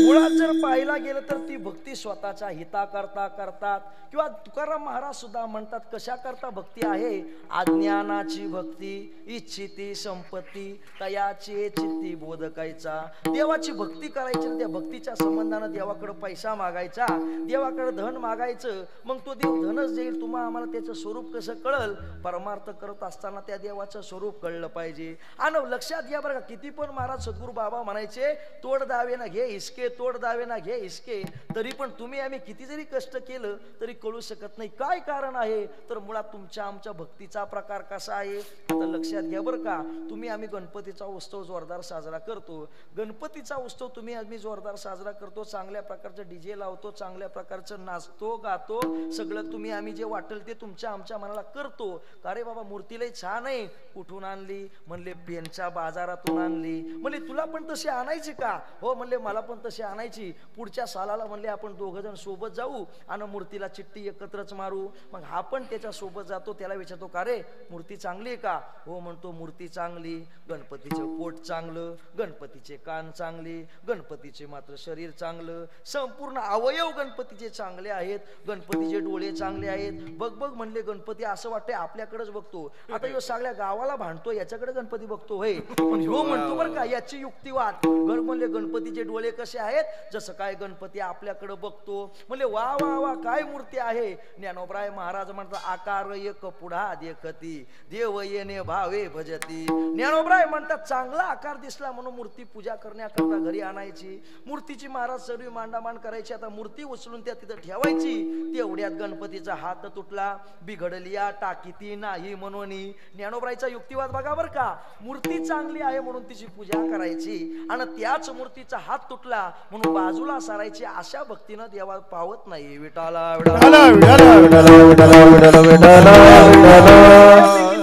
मुळात जर पाहायला गेलं तर ती भक्ती स्वतःच्या हिताकरता करतात. किंवा तुकाराम महाराज सुद्धा म्हणतात कशा करता भक्ती आहे, अज्ञानाची भक्ती इच्छिती संपत्ती, तयाची चित्ती बोधकायचा. देवाची भक्ती करायची, त्या भक्तीच्या संबंधानं देवाकडे पैसा मागायचा, देवाकडे धन मागायचं, मग तो देव धनच देईल. तुम्हाला आम्हाला त्याचं स्वरूप कसं कळल, परमार्थ करत असताना त्या देवाचं स्वरूप कळलं पाहिजे. आणि लक्षात घ्या बरं का, किती पण महाराज सद्गुरू बाबा म्हणायचे तोड दावे ना घे हिसके, तोड दावे ना घे हिसके, तरी पण तुम्ही आम्ही किती जरी कष्ट केलं तरी कळू शकत नाही. काय कारण आहे तर मुळात तुमच्या आमच्या भक्तीचा प्रकार कसा आहे. तर लक्षात घ्या बरं का, तुम्ही आम्ही गणपतीचा उत्सव जोरदार साजरा करतो. गणपतीचा उत्सव तुम्ही आम्ही जोरदार साजरा करतो, चांगल्या प्रकारचं डीजे लावतो, चांगल्या प्रकारचं नाचतो गातो, सगळं तुम्ही आम्ही जे वाटेल ते तुमच्या आमच्या मनाला करतो. अरे बाबा मूर्तीलाही छान आहे, कुठून आणली? म्हणले पेनच्या बाजारातून आणली. म्हणले तुला पण तशी आणायची का? हो म्हणले मला पण तशी आणायची. पुढच्या सालाला म्हणले आपण दोघं जण सोबत जाऊ आणि मूर्तीला चिठ्ठी एकत्रच मारू. मग हा पण त्याच्या सोबत जातो. त्याला विचारतो का रे मूर्ती चांगली आहे का? हो म्हणतो मूर्ती चांगली. गणपतीचं पोट चांगलं, गणपतीचे कान चांगले, गणपतीचे मात्र शरीर चांगलं, संपूर्ण अवयव गणपतीचे चांगले आहेत, गणपतीचे डोळे चांगले आहेत. बघ बघ म्हणले गणपती असं वाटतंय आपल्याकडेच बघतो. आता ह्यो सगळ्या गावाला भांडतो याच्याकडे गणपती बघतो होय. पण ह्यो म्हणतो बरं का याची युक्तिवाद. म्हणले गणपतीचे डोळे कसे आहेत? जसं काय गणपती आपल्याकडे बघतो. म्हणले वा वा वा काय मूर्ती आहे. ज्ञानोबराय महाराज म्हणतात आकार एक पुढा देखती देव येणे भावे भजती. ज्ञानोबराय म्हणतात चांगला आकार दिसला म्हणून मूर्ती पूजा करण्याकरता घरी आणायची. मूर्तीची महाराज सर्व मांडामांड करायची. आता मूर्ती उचलून त्या तिथं ठेवायची. तेवढ्यात गणपतीचा हात तुटला. बिघडलिया टाकीती नाही म्हणून. ज्ञानोबरायचा युक्तिवाद बघा बर का. मूर्ती चांगली आहे म्हणून तिची पूजा करायची आणि त्याच मूर्तीचा हात तुटला म्हणून बाजूला सारायची. अशा भक्तीनं देवा पावत नाही. विठाला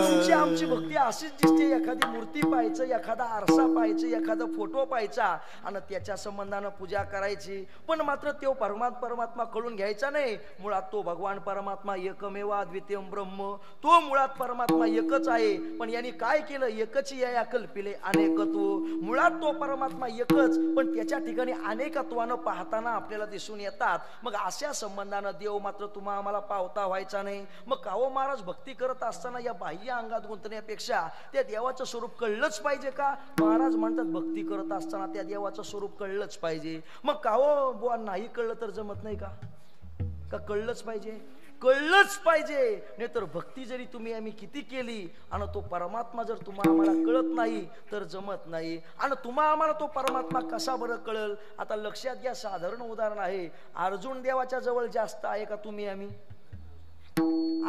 तुमची आमची भक्ती अशीच दिसते. एखादी मूर्ती पाहायचं, एखादा आरसा पाहायचं, एखादा फोटो पाहायचा आणि त्याच्या संबंधानं पूजा करायची. पण मात्र तो परमात्मा कळून घ्यायचा नाही. मुळात तो भगवान परमात्मा एकमेव अद्वितीय ब्रह्म. तो मुळात परमात्मा एकच आहे. पण यांनी काय केलं? एकच या कल्पिले अनेकत्व. मुळात तो परमात्मा एकच पण त्याच्या ठिकाणी अनेकत्वानं पाहताना आपल्याला दिसून येतात. मग अशा संबंधानं देव मात्र तुम्हा आम्हाला पावता व्हायचा नाही. मग काहो महाराज भक्ती करत असताना या बाह्य अंगात गुंतण्यापेक्षा त्या देवाचं स्वरूप कळलंच पाहिजे का? महाराज म्हणतात भक्ती करत असताना त्या देवाचं स्वरूप कळलंच पाहिजे. मग काहो बुवा नाही कळलं तर जमत नाही का? कळलंच पाहिजे? कळलंच पाहिजे. नाही तर भक्ती जरी तुम्ही आम्ही किती केली आणि तो परमात्मा जर तुम्हा आम्हाला कळत नाही तर जमत नाही. आणि तुम्हा आम्हाला तो परमात्मा कसा बरं कळल? आता लक्षात घ्या. साधारण उदाहरण आहे. अर्जुन देवाच्या जवळ जास्त आहे का तुम्ही आम्ही?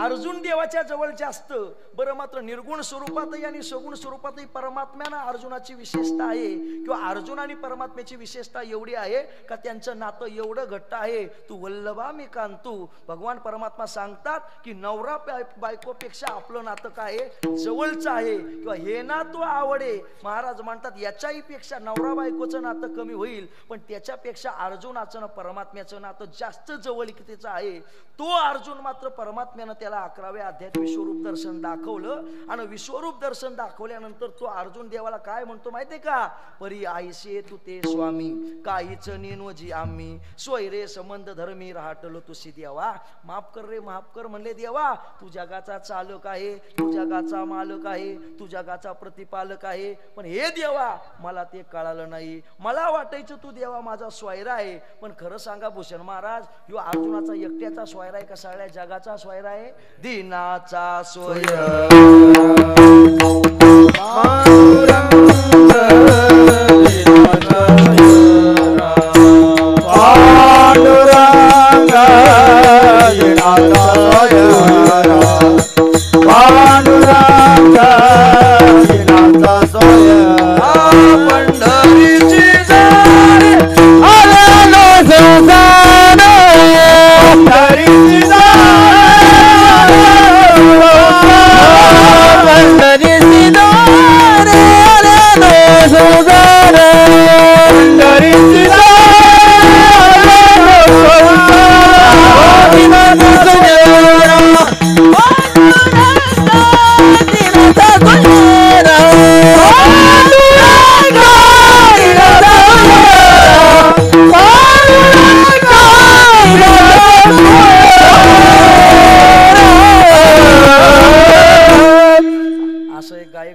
अर्जुन देवाच्या जवळ जास्त. बरं मात्र निर्गुण स्वरूपातही आणि सगुण स्वरूपातही परमात्म्यानं अर्जुनाची विशेषता आहे. किंवा अर्जुन आणि परमात्म्याची विशेषता एवढी आहे का त्यांचं नातं एवढं घट्ट आहे. तू वल्लभा मी कांतू. भगवान परमात्मा सांगतात की नवरा बायकोपेक्षा आपलं नातं काय आहे? जवळचं आहे. किंवा हे ना तू आवडे. महाराज म्हणतात याच्याही पेक्षा नवरा बायकोचं नातं कमी होईल पण त्याच्यापेक्षा अर्जुनाचं ना परमात्म्याचं नातं जास्त जवळकीचं आहे. तो अर्जुन मात्र परमात्म्यानं त्याला 11व्या अध्यायात विश्वरूप दर्शन दाखवलं. आणि विश्वरूप दर्शन दाखवल्यानंतर तो अर्जुन देवाला काय म्हणतो माहितीये का? परी आईसे तू ते स्वामी काहीच नेनवजी आम्ही स्वैरे संबंध धर्मी राहटलो तुसी देवा. माफ कर रे माफ कर म्हणले देवा. तू जगाचा चालक आहे, तू जगाचा मालक आहे, तू जगाचा प्रतिपालक आहे. पण हे देवा मला ते कळालं नाही. मला वाटायचं तू देवा माझा स्वैरा आहे. पण खरं सांगा भूषण महाराज ह्यो अर्जुनाचा एकट्याचा स्वैरा आहे का सगळ्या जगाचा स्वैरा आहे? दिनाचा स्वैरा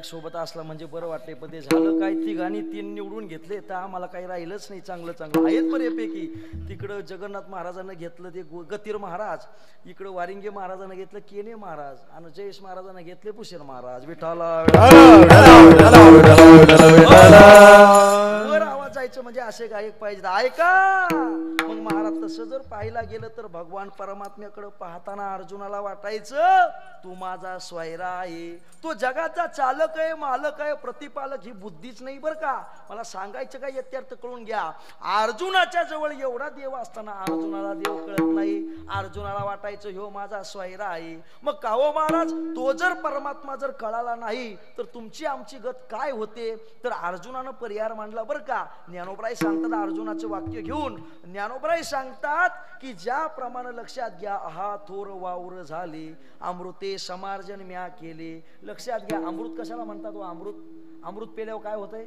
सोबत असला म्हणजे बरं वाटते. पण ते झालं काय? तिघांनी 3 निवडून घेतले तर आम्हाला काही राहिलंच नाही. चांगलं चांगलं आहेत बऱ्यापैकी. तिकडं जगन्नाथ महाराजांना घेतलं ते गतीर महाराज, इकडं वारिंगे महाराजांना घेतलं केने महाराज आणि जयेश महाराजांना घेतले पुशेर महाराज. विठाला वर आवाज जायचं म्हणजे असे गायक पाहिजे. ऐका मग महाराज तसं जर पाहायला गेलं तर भगवान परमात्म्याकडे पाहताना अर्जुनाला वाटायचं तू माझा स्वैरा आहे, तो जगाचा चालक आहे, मालक आहे, प्रतिपालक. ही बुद्धीच नाही बरं का. मला सांगायचं काय यथार्थ कळून घ्या. अर्जुनाच्या जवळ एवढा देव असताना अर्जुनाला देव कळत नाही. अर्जुनाला वाटायचं ह्यो माझा स्वैरा आहे. मग काहो महाराज तो जर परमात्मा जर कळाला नाही तर तुमची आमची गत काय होते. तर अर्जुनानं परिहार मांडला बरं का. ज्ञानोबराय सांगतात अर्जुनाचं वाक्य घेऊन, ज्ञानोबराय सांगतात की ज्याप्रमाणे लक्षात घ्या आहा थोर वावर झाले अमृते समार्जन म्या केले. लक्षात घ्या अमृत कशाला म्हणतात. अमृत पेल्यावर काय होतंय.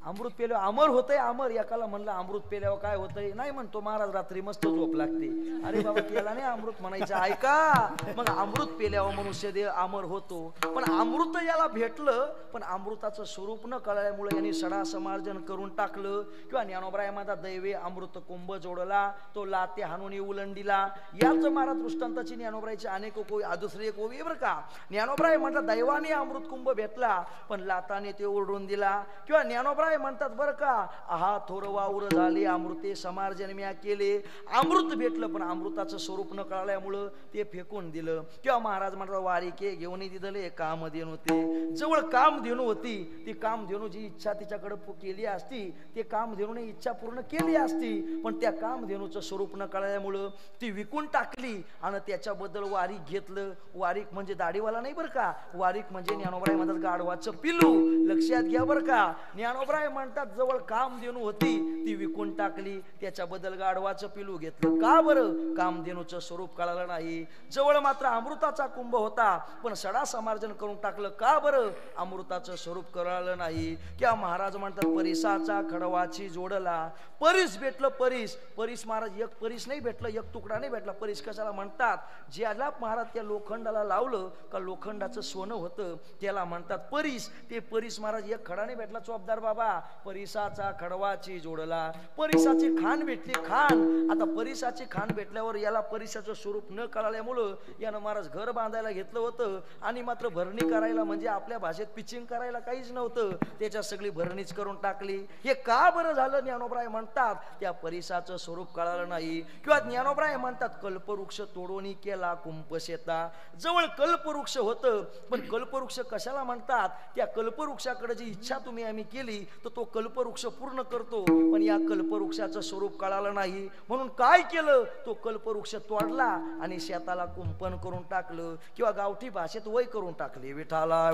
अमृत पेल्यावर अमर होतंय. अमर एकाला म्हणलं अमृत पेल्यावर काय होतंय. नाही म्हणतो महाराज रात्री मस्त झोप लागते. अरे बाबा केला नाही अमृत म्हणायचं. ऐका मग अमृत पेल्यावर मनुष्य देव अमर होतो. पण अमृत याला भेटलं पण अमृताचं स्वरूप न कळल्यामुळे यांनी सडा समार्जन करून टाकलं. किंवा ज्ञानोबराय माझा दैवे अमृत कुंभ जोडला तो लाते हाणून उलंडीला. याच महाराज दृष्टांताची ज्ञानोबरायची अनेक दुसरी एक ओवी बरं का. ज्ञानोबराय म्हणतात दैवाने अमृत कुंभ भेटला पण लाताने ते ओरडून दिला. किंवा ज्ञानोबराय म्हणतात बरं का आहा थोर वावर झाले अमृते समार्जन म्या केले. अमृत भेटलं पण अमृताचं स्वरूप न कळल्यामुळं ते फेकून दिलं. किंवा महाराज म्हणतात वारिके घेऊन दिदले कामधेनू होते. जवळ कामधेनू होती ती कामधेनू जी इच्छा तिच्याकडे केली असती ते कामधेनूने इच्छा पूर्ण केली असती. पण त्या कामधेनूचं स्वरूप न कळल्यामुळं ती विकून टाकली आणि त्याच्याबद्दल वारीक घेतलं. वारीक म्हणजे दाढीवाला नाही बरं का. वारीक म्हणजे ज्ञानोबराय म्हणतात गाढवाचं पिल्लू. लक्षात घ्या बरं का. ज्ञानोबराय म्हणतात जवळ कामधेनू होती ती विकून टाकली त्याच्याबद्दल गाढवाचं पिलू घेतलं. का बरं. कामधेनूचं स्वरूप कळालं नाही. जवळ मात्र अमृताचा कुंभ होता पण सडा समार्जन करून टाकलं. का बरं. अमृताचं स्वरूप कळालं नाही. किंवा महाराज म्हणतात परिसाचा खडवाची जोडला. परीस भेटलं परीस. परीस महाराज एक परीस नाही भेटलं एक तुकडा नाही भेटला. परीस कशाला म्हणतात. ज्याला महाराज त्या लोखंडाला लावलं का लोखंडाचं सोनं होतं त्याला म्हणतात परीस. ते परीस महाराज एक खडा नाही भेटला चोपदार बाबा. परिसाचा खडवाची जोडला. परिसाची खान भेटली खान. आता परिसाची खान भेटल्यावर याला परिसाचं स्वरूप न कळाल्यामुळं यानं महाराज घर बांधायला घेतलं होतं आणि मात्र भरणी करायला म्हणजे आपल्या भाषेत पिचिंग करायला काहीच नव्हतं. त्याच्या सगळी भरणीच करून टाकली. हे का बरं झालं. ज्ञानोबराय म्हणतात त्या परिसाचं स्वरूप कळालं नाही. किंवा ज्ञानोबराय म्हणतात कल्पवृक्ष तोडून केला कुंप शेता. जवळ कल्पवृक्ष होतं पण कल्पवृक्ष कशाला म्हणतात. त्या कल्पवृक्षाकडे जी इच्छा तुम्ही आम्ही केली तर तो कल्पवृक्ष पूर्ण करतो. पण या कल्पवृक्षाचं स्वरूप कळालं नाही म्हणून काय केलं तो कल्पवृक्ष तोडला आणि शेताला कुंपण करून टाकलं. किंवा गावठी भाषेत वय करून टाकली. विठाला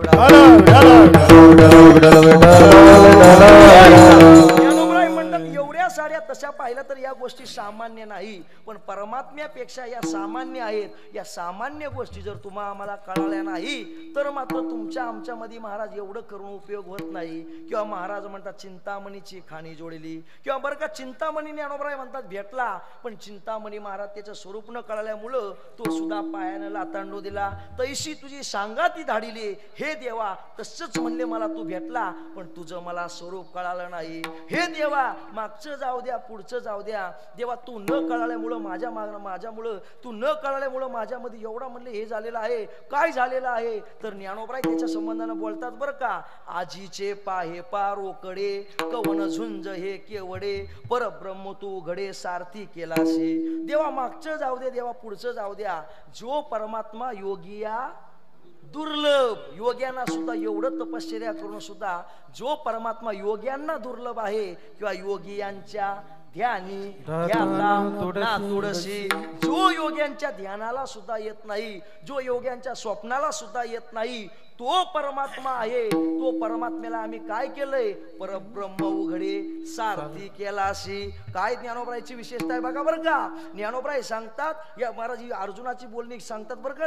ज्ञानोबराय म्हणतात एवढ्या साड्या तशा पाहिलं तर या गोष्टी सामान्य नाही पण परमात्म्यापेक्षा या सामान्य आहेत. या सामान्य गोष्टी जर तुम्हाला आम्हाला कळाल्या नाही तर मात्र तुमच्या आमच्यामध्ये महाराज एवढं करून उपयोग होत नाही. किंवा महाराज म्हणतात चिंतामणीची खाणी जोडली. किंवा बरं का चिंतामणी ज्ञानोबराय म्हणतात भेटला पण चिंतामणी महाराज त्याचं स्वरूप न कळल्यामुळं तो सुद्धा पायानं लातांडू दिला. तैशी तुझी सांगाती धाडिली हे देवा. तसंच म्हणले मला तू भेटला पण तुझं मला स्वरूप कळालं नाही. हे देवा मागचं जाऊ द्या पुढचं जाऊ द्या. देवा तू न कळाल्यामुळं माझ्यामुळं तू न कळाल्यामुळं माझ्यामध्ये एवढा म्हणले हे झालेलं आहे. काय झालेलं आहे तर ज्ञानोबराय त्याच्या संबंधानं बोलतात बरं का. आजीचे पाहे पारोकडे कवन झुंज हे केवडे परब्रह्म तू घडे सारथी केलासे. देवा मागचं जाऊ दे देवा पुढचं जाऊ द्या. जो परमात्मा योगिया दुर्लभ. योग्यांना सुद्धा एवढं तपश्चर्या करून सुद्धा जो परमात्मा योग्यांना दुर्लभ आहे किंवा योगियांच्या ध्यानी ध्याता थोडशी जो योग्यांच्या ध्यानाला सुद्धा येत नाही जो योग्यांच्या स्वप्नाला सुद्धा येत नाही तो परमात्मा आहे. तो परमात्म्याला आम्ही काय केलंय परब्रह्म उघडे सारथी केलाशी. काय ज्ञानोबरायची विशेषता आहे बघा बरं का. ज्ञानोबराय सांगतात या महाराज अर्जुनाची बोलणी सांगतात बरं का.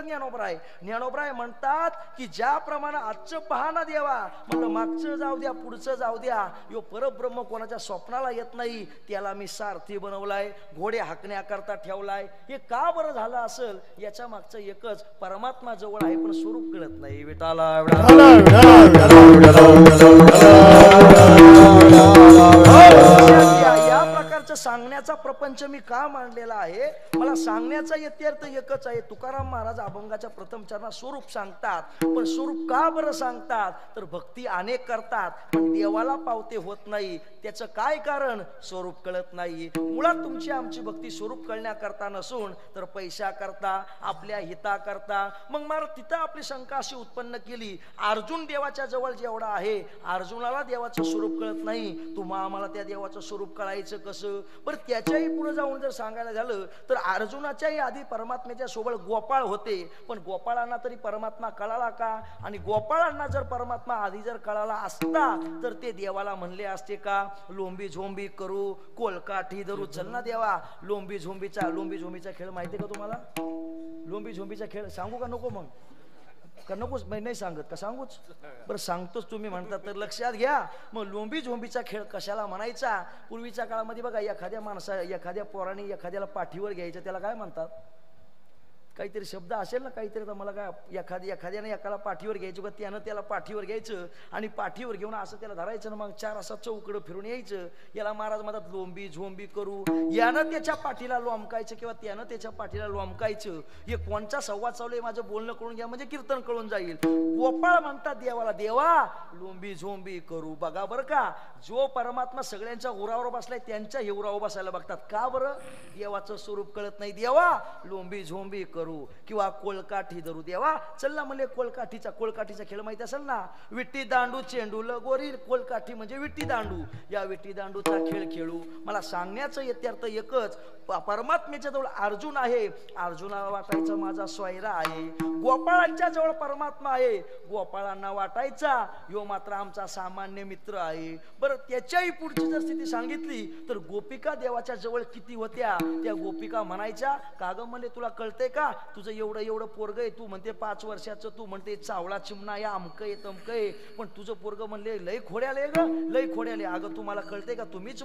ज्ञानोबराय म्हणतात की ज्याप्रमाणे आजचं पहाना देवा म्हणलं मागचं जाऊ द्या पुढचं जाऊ द्या. यो परब्रह्म कोणाच्या स्वप्नाला येत नाही त्याला मी सारथी बनवलाय घोडे हाकण्याकरता ठेवलाय. हे का बरं झालं असेल याच्या मागचं एकच परमात्मा जवळ आहे पण स्वरूप कळत नाही. विटाला या प्रकारचं सांगण्याचा प्रपंच मी का मांडलेला आहे? मला सांगण्याचा इत्यर्थ एकच आहे. तुकाराम महाराज अभंगाच्या प्रथम चरणात स्वरूप सांगतात, पण स्वरूप का बरं सांगतात? तर भक्ती अनेक करतात पण देवाला पावते होत नाही. त्याचं काय कारण? स्वरूप कळत नाही. मुळात तुमची आमची भक्ती स्वरूप कळण्याकरता नसून तर पैशा करता, आपल्या हिता करता. मग महाराज तिथं आपली शंका अशी उत्पन्न केली, अर्जुन देवाच्या जवळ जेवढा आहे, अर्जुनाला देवाचं स्वरूप कळत नाही, तुम्हा आम्हाला त्या देवाचं स्वरूप कळायचं कसं? बरं त्याच्याही पुढे जाऊन जर सांगायला झालं तर अर्जुनाच्याही आधी परमात्म्याच्या सोबत गोपाळ होते, पण गोपाळांना तरी परमात्मा कळाला का? आणि गोपाळांना जर परमात्मा आधी जर कळाला असता तर ते देवाला म्हणले असते का लोंबी झोंबी करू, कोलकाठी धरू, चल ना देवा. लोंबी झोंबीचा खेळ माहिती का तुम्हाला? लोंबी झोंबीचा खेळ सांगू का नको? मग का नकोच? नाही सांगत का? सांगूच बरं, सांगतोच. तुम्ही म्हणतात तर लक्षात घ्या. मग लोंबी झोंबीचा खेळ कशाला म्हणायचा? पूर्वीच्या काळामध्ये बघा, एखाद्या पोराने एखाद्याला पाठीवर घ्यायचं, त्याला काय म्हणतात? काहीतरी शब्द असेल ना, काहीतरी. तर मला काय, एखाद्याने एकाला पाठीवर घ्यायचं का त्यानं त्याला पाठीवर घ्यायचं आणि पाठीवर घेऊन असं त्याला धरायचं ना, मग चार असा चौकडं फिरून यायचं. याला महाराज म्हणतात लोंबी झोंबी करू. यानं त्याच्या पाठीला लोंबकायचं किंवा त्यानं त्याच्या पाठीला लोंबकायचं. हे कोणचा संवाद चालू आहे माझं बोलणं कळून घ्या म्हणजे कीर्तन कळून जाईल. गोपाळ म्हणतात देवाला, देवा लोंबी झोंबी करू. बघा बरं का, जो परमात्मा सगळ्यांच्या उरावर बसलाय त्यांच्या उरावर बसायला बघतात. का बरं? देवाचं स्वरूप कळत नाही. देवा लोंबी झोंबी करू किंवा कोलकाठी धरू. देवा चल ना म्हणले कोलकाठीचा खेळ माहिती असेल ना? विट्टी दांडू चेंडू लगोरी. कोलकाठी म्हणजे विट्टी दांडू. या विट्टी दांडूचा खेळ खेळू. मला सांगण्याचं यथार्थ एकच, परमात्म्याच्या जवळ अर्जुन आहे, अर्जुनाला वाटायचं माझा स्वैरा आहे. गोपाळांच्या जवळ परमात्मा आहे, गोपाळांना वाटायचा यो मात्र आमचा सामान्य मित्र आहे. बरं त्याच्याही पुढची जर स्थिती सांगितली तर गोपिका देवाच्या जवळ किती होत्या? त्या गोपिका म्हणायच्या, का ग म्हणले तुला कळतंय का? तुझं एवढं पोरग आहे, तू म्हणते 5 वर्षाचं, तू म्हणते चावळा चिमणा या अमकं आहे तमकं आहे, पण तुझं पोरग म्हणले लय खोड्याले ग, लय खोड्याले. अगं तुम्हाला कळतंय का? तुम्हीच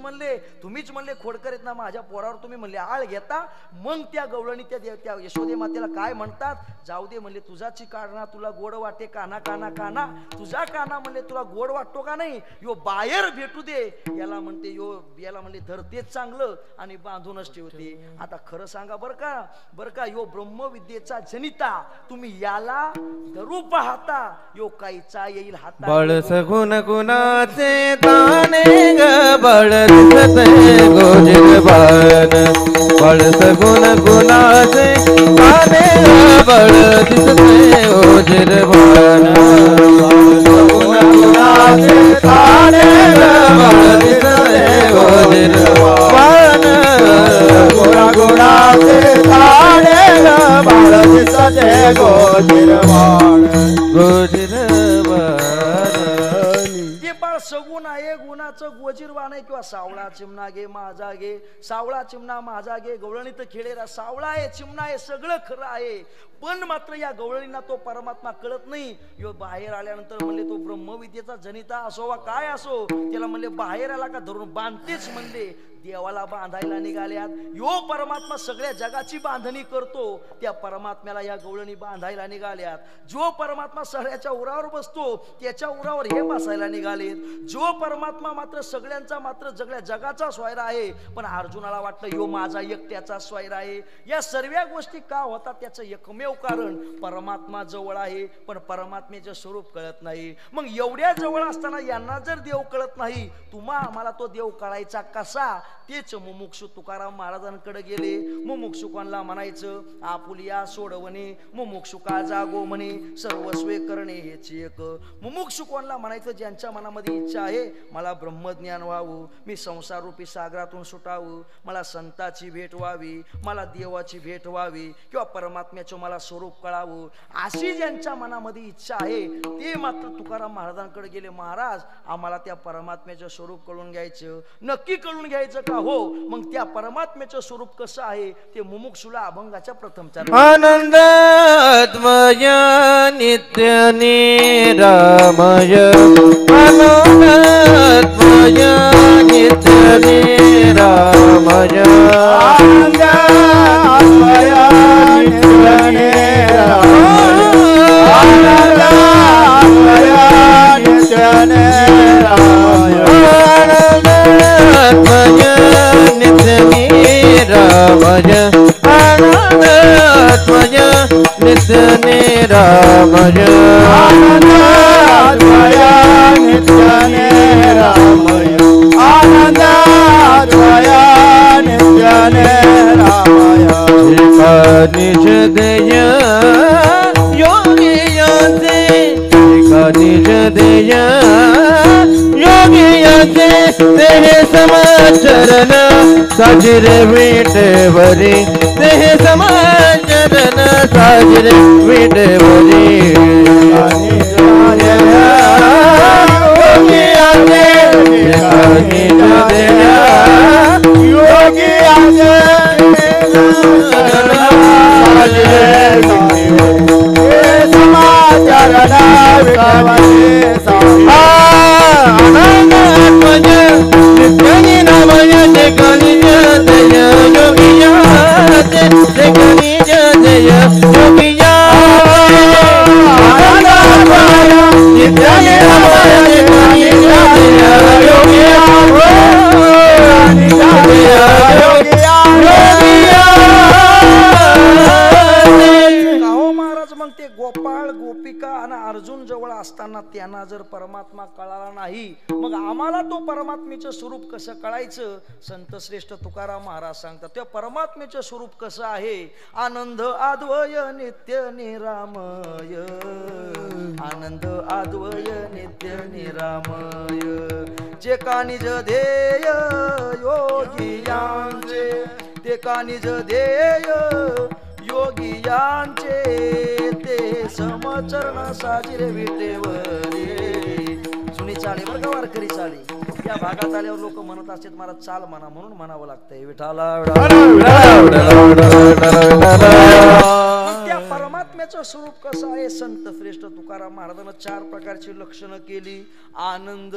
म्हणले खोडकर आहेत ना, माझ्या पोरावर तुम्ही म्हणले आळ घेता. मग त्या गवळणी त्या यशोदे मातेला काय म्हणतात? जाऊ दे म्हणले, तुझाची काना तुला गोड वाटे, काना काना काना, तुझा काना म्हणले तुला गोड वाटतो का नाही? यो बाहेर भेटू दे. याला म्हणले धरतेच चांगलं आणि बांधूनच ठेवते. आता खरं सांगा बरं का यो ब्रह्मविद्येचा जनिता, तुम्ही याला धरू पाहता यो काहीचा येईल हाता. बळ सगुण गुणाचे ताने ग, बळ दिसते गोजिर बाण. बळ सगुण गुणाचे ताने ग, बळ दिसते गोजिर बाण. बळ सगुण गुणाचे ताने ग, बळ दिसते गोजिर बाण. गुणाचे ताने ग, बळ दिसते गोजिर बाण. गोजिर सगुण आहे, गुणाचं गोजीरवाण आहे. किंवा सावळा चिमणा घे माझा घे, सावळा चिमणा माझा घे, गवळणी तर खेळेरा. सावळा आहे, चिमणा आहे, सगळं खरं आहे, पण मात्र या गवळणींना तो परमात्मा कळत नाही. यो बाहेर आल्यानंतर म्हणले तो ब्रह्मविद्येचा जनिता असो वा काय असो, त्याला म्हणले बाहेर आला का धरून बांधतेच म्हणले. देवाला बांधायला निघाल्यात. यो परमात्मा सगळ्या जगाची बांधणी करतो, त्या परमात्म्याला या गवळणी बांधायला निघाल्यात. जो परमात्मा सगळ्याच्या उरावर बसतो त्याच्या उरावर हे बसायला निघालेत. जो परमात्मा मात्र सगळ्यांचा मात्र सगळ्या जगाचा स्वैरा आहे, पण अर्जुनाला वाटतं यो माझा एकट्याचा स्वैरा आहे. या सर्व गोष्टी का होतात? त्याचं एकमेव कारण परमात्मा जवळ आहे पण परमात्म्याचे स्वरूप कळत नाही. मग एवढ्या जवळ असताना यांना जर देव कळत नाही, तुम्हा आम्हाला तो देव कळायचा कसा? तेच मुमुक्षु तुकाराम महाराजांकडे गेले. मुमुक्षुकांना म्हणायचं आपुलिया सोडवणे, मुमुक्षुका जागो म्हणे सर्वस्वे करणे हेच एक. मुमुक्षुकांना म्हणायचं ज्यांच्या मनामध्ये इच्छा आहे मला ब्रह्मज्ञान व्हावं, मी संसार रूपी सागरातून सुटावं, मला संताची भेट व्हावी, मला देवाची भेट व्हावी किंवा परमात्म्याचं मला स्वरूप कळावं, अशी ज्यांच्या मनामध्ये इच्छा आहे ते मात्र तुकाराम महाराजांकडे गेले. महाराज आम्हाला त्या परमात्म्याचं स्वरूप कळून घ्यायचं. नक्की कळून घ्यायचं का? हो. मग त्या परमात्म्याचं स्वरूप कसं आहे ते मुमुक्षुला अभंगाच्या प्रथम आनंदात्मय नित्य निरामय, आनंदात्मय नित्य निरामय, आनंदात्मय नित्य निरामय, आनंदात्मय नित्य निरामय, आनंदात्मय नित्य निरामय आनंदात्मय नित्य निरामय आनंदात्मय नित्य निरामय आनंदात्मय नित्य निरामय निज दय योगियाचे निज दय योगियाचे तेह समाचरण साजिर विटेवरी तेह समाचरण साजिर विटेवरी योगियाचे निज दय योगियाचे आनंदात्मय नित्य निरामय निज दय योगियाचे निज दय योगिया आनंदात्मय नित्य निरामय निज दय योगिया मग ते गोपाळ गोपिका आणि अर्जुन जवळ असताना त्यांना जर परमात्मा कळाला नाही मग आम्हाला तो परमात्मेचं स्वरूप कसं कळायचं. संत श्रेष्ठ तुकाराम महाराज सांगतात त्या परमात्मेचं स्वरूप कसं आहे. आनंद आद्वय नित्य निरामय आनंद आद्वय नित्य निरामय जे का निज ध्येय योगियांचे ते का निज ध्येय योगियांचे ते समचरण साजिरे विटेवरे. जुनी चाली बरं का वारकरी चाली या भागात आल्यावर लोक म्हणत असतात मला चाल म्हणा म्हणून म्हणावं लागतंय विठाला. त्या परमात्म्याचं स्वरूप कसं आहे. संत श्रेष्ठ तुकाराम महाराजांना 4 प्रकारची लक्षणं केली. आनंद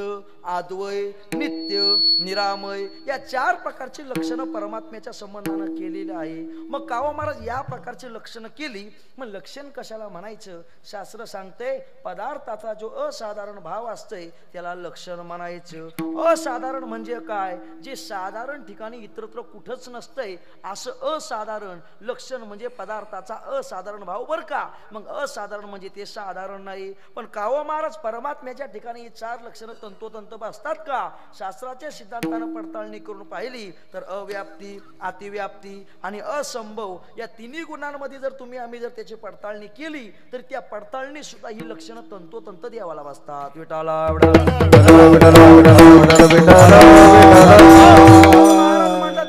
आद्वय नित्य निरामय या 4 प्रकारची लक्षणं परमात्म्याच्या संबंधानं केलेली आहे. मग कावा महाराज या प्रकारची लक्षणं केली मग लक्षण कशाला म्हणायचं. शास्त्र सांगते पदार्थाचा जो असाधारण भाव असतोय त्याला लक्षण म्हणायचं. असाधारण म्हणजे काय जे साधारण ठिकाणी इतरत्र कुठंच नसतंय असं असाधारण. लक्षण म्हणजे पदार्थाचा असाधारण भाव बर का. मग असाधारण म्हणजे ते साधारण नाही. पण कावा महाराज परमात्म्याच्या ठिकाणी 4 लक्षणं तंतोतंत बसतात का. शास्त्राच्या सिद्धांतानं पडताळणी करून पाहिली तर अव्याप्ती अतिव्याप्ती आणि असंभव या 3 गुणांमध्ये जर तुम्ही आम्ही जर त्याची पडताळणी केली तर त्या पडताळणी सुद्धा ही लक्षणं तंतोतंत द्यावाला बसतात. विठाला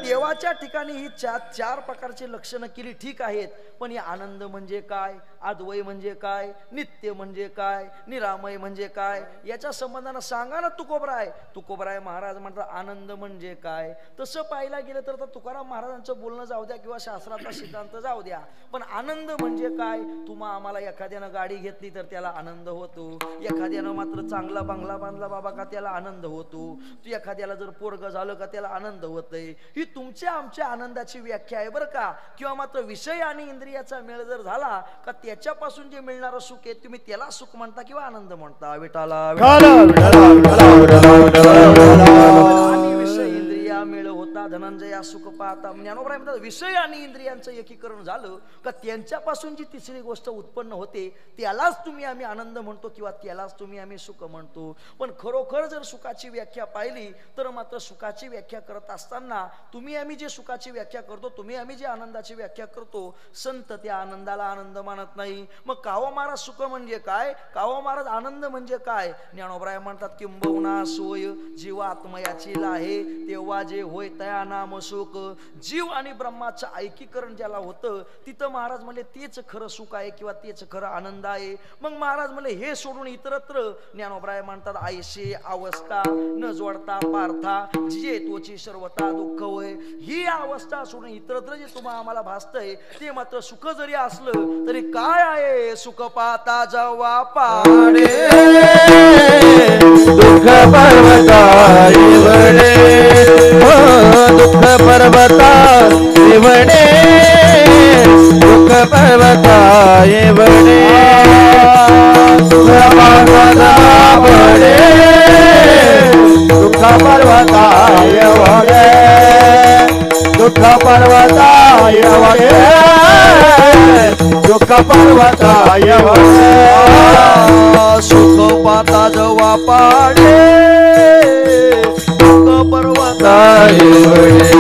देवाच्या ठिकाणी ही 4 प्रकारची लक्षणं केली ठीक आहेत. पण या आनंद म्हणजे काय अद्वय म्हणजे काय नित्य म्हणजे काय निरामय म्हणजे काय याच्या संबंधानं सांगा ना तुकोबराय महाराज म्हणतात आनंद म्हणजे काय. तसं पाहायला गेलं तर तुकाराम महाराजांचं बोलणं जाऊ द्या किंवा शास्त्राचा सिद्धांत जाऊ द्या पण आनंद म्हणजे काय. तुम्हा आम्हाला एखाद्यानं गाडी घेतली तर त्याला आनंद होतो. एखाद्यानं मात्र चांगला बंगला बांधला बाबा का त्याला आनंद होतो. तू एखाद्याला जर पोरग झालं का त्याला आनंद होतय. ही तुमच्या आमच्या आनंदाची व्याख्या आहे बरं का. किंवा मात्र विषय आणि इंद्रियाचा मेळ जर झाला का त्याच्यापासून जे मिळणारं सुख आहे तुम्ही त्याला सुख म्हणता किंवा आनंद म्हणता. विठाला विषय इंद्रिया मेळ होता धनंजया सुख पाहता. ज्ञानोबराय म्हणतात विषय आणि इंद्रियांचं एकीकरण झालं का त्यांच्यापासून जी तिसरी गोष्ट उत्पन्न होते त्यालाच तुम्ही आम्ही आनंद म्हणतो किंवा त्यालाच तुम्ही आम्ही सुख म्हणतो. पण खरोखर जर सुखाची व्याख्या पाहिली तर मात्र सुखाची व्याख्या करत असताना तुम्ही आम्ही जे सुखाची व्याख्या करतो तुम्ही आम्ही जे आनंदाची व्याख्या करतो संत त्या आनंदाला आनंद मानत नाही. मग कावा महाराज सुख म्हणजे काय कावा महाराज आनंद म्हणजे काय. ज्ञानोबराय म्हणतात किंबहुना सोय जीवात्मयाची आहे तेव्हा जे होय तया नाम सुख. जीव आणि ब्रह्माचं ऐकीकरण ज्याला होतं तिथं महाराज म्हणले तेच खरं सुख आहे किंवा तेच खरं आनंद आहे. मग महाराज म्हणले हे सोडून इतरत्र ज्ञानोबराय म्हणतात आयशे अवस्था न जोडता पार्था जे तोची सर्वता दुःख होय. ही अवस्था सोडून इतरत्र जे तुम्हाला आम्हाला भासतंय ते मात्र सुख जरी असलं तरी काय आहे सुख पाहता जेव्हा पाडे दुःख पर्वता वडे दुःख पर्वता वडे दुःख पर्वता वडे दुःख पर्वता वडे दुःख पर्वता वडे दुःख पर्वताय वडे दुःख पर्वताय वडे सुख पाता जवा पाडे दुःख पर्वताय वडे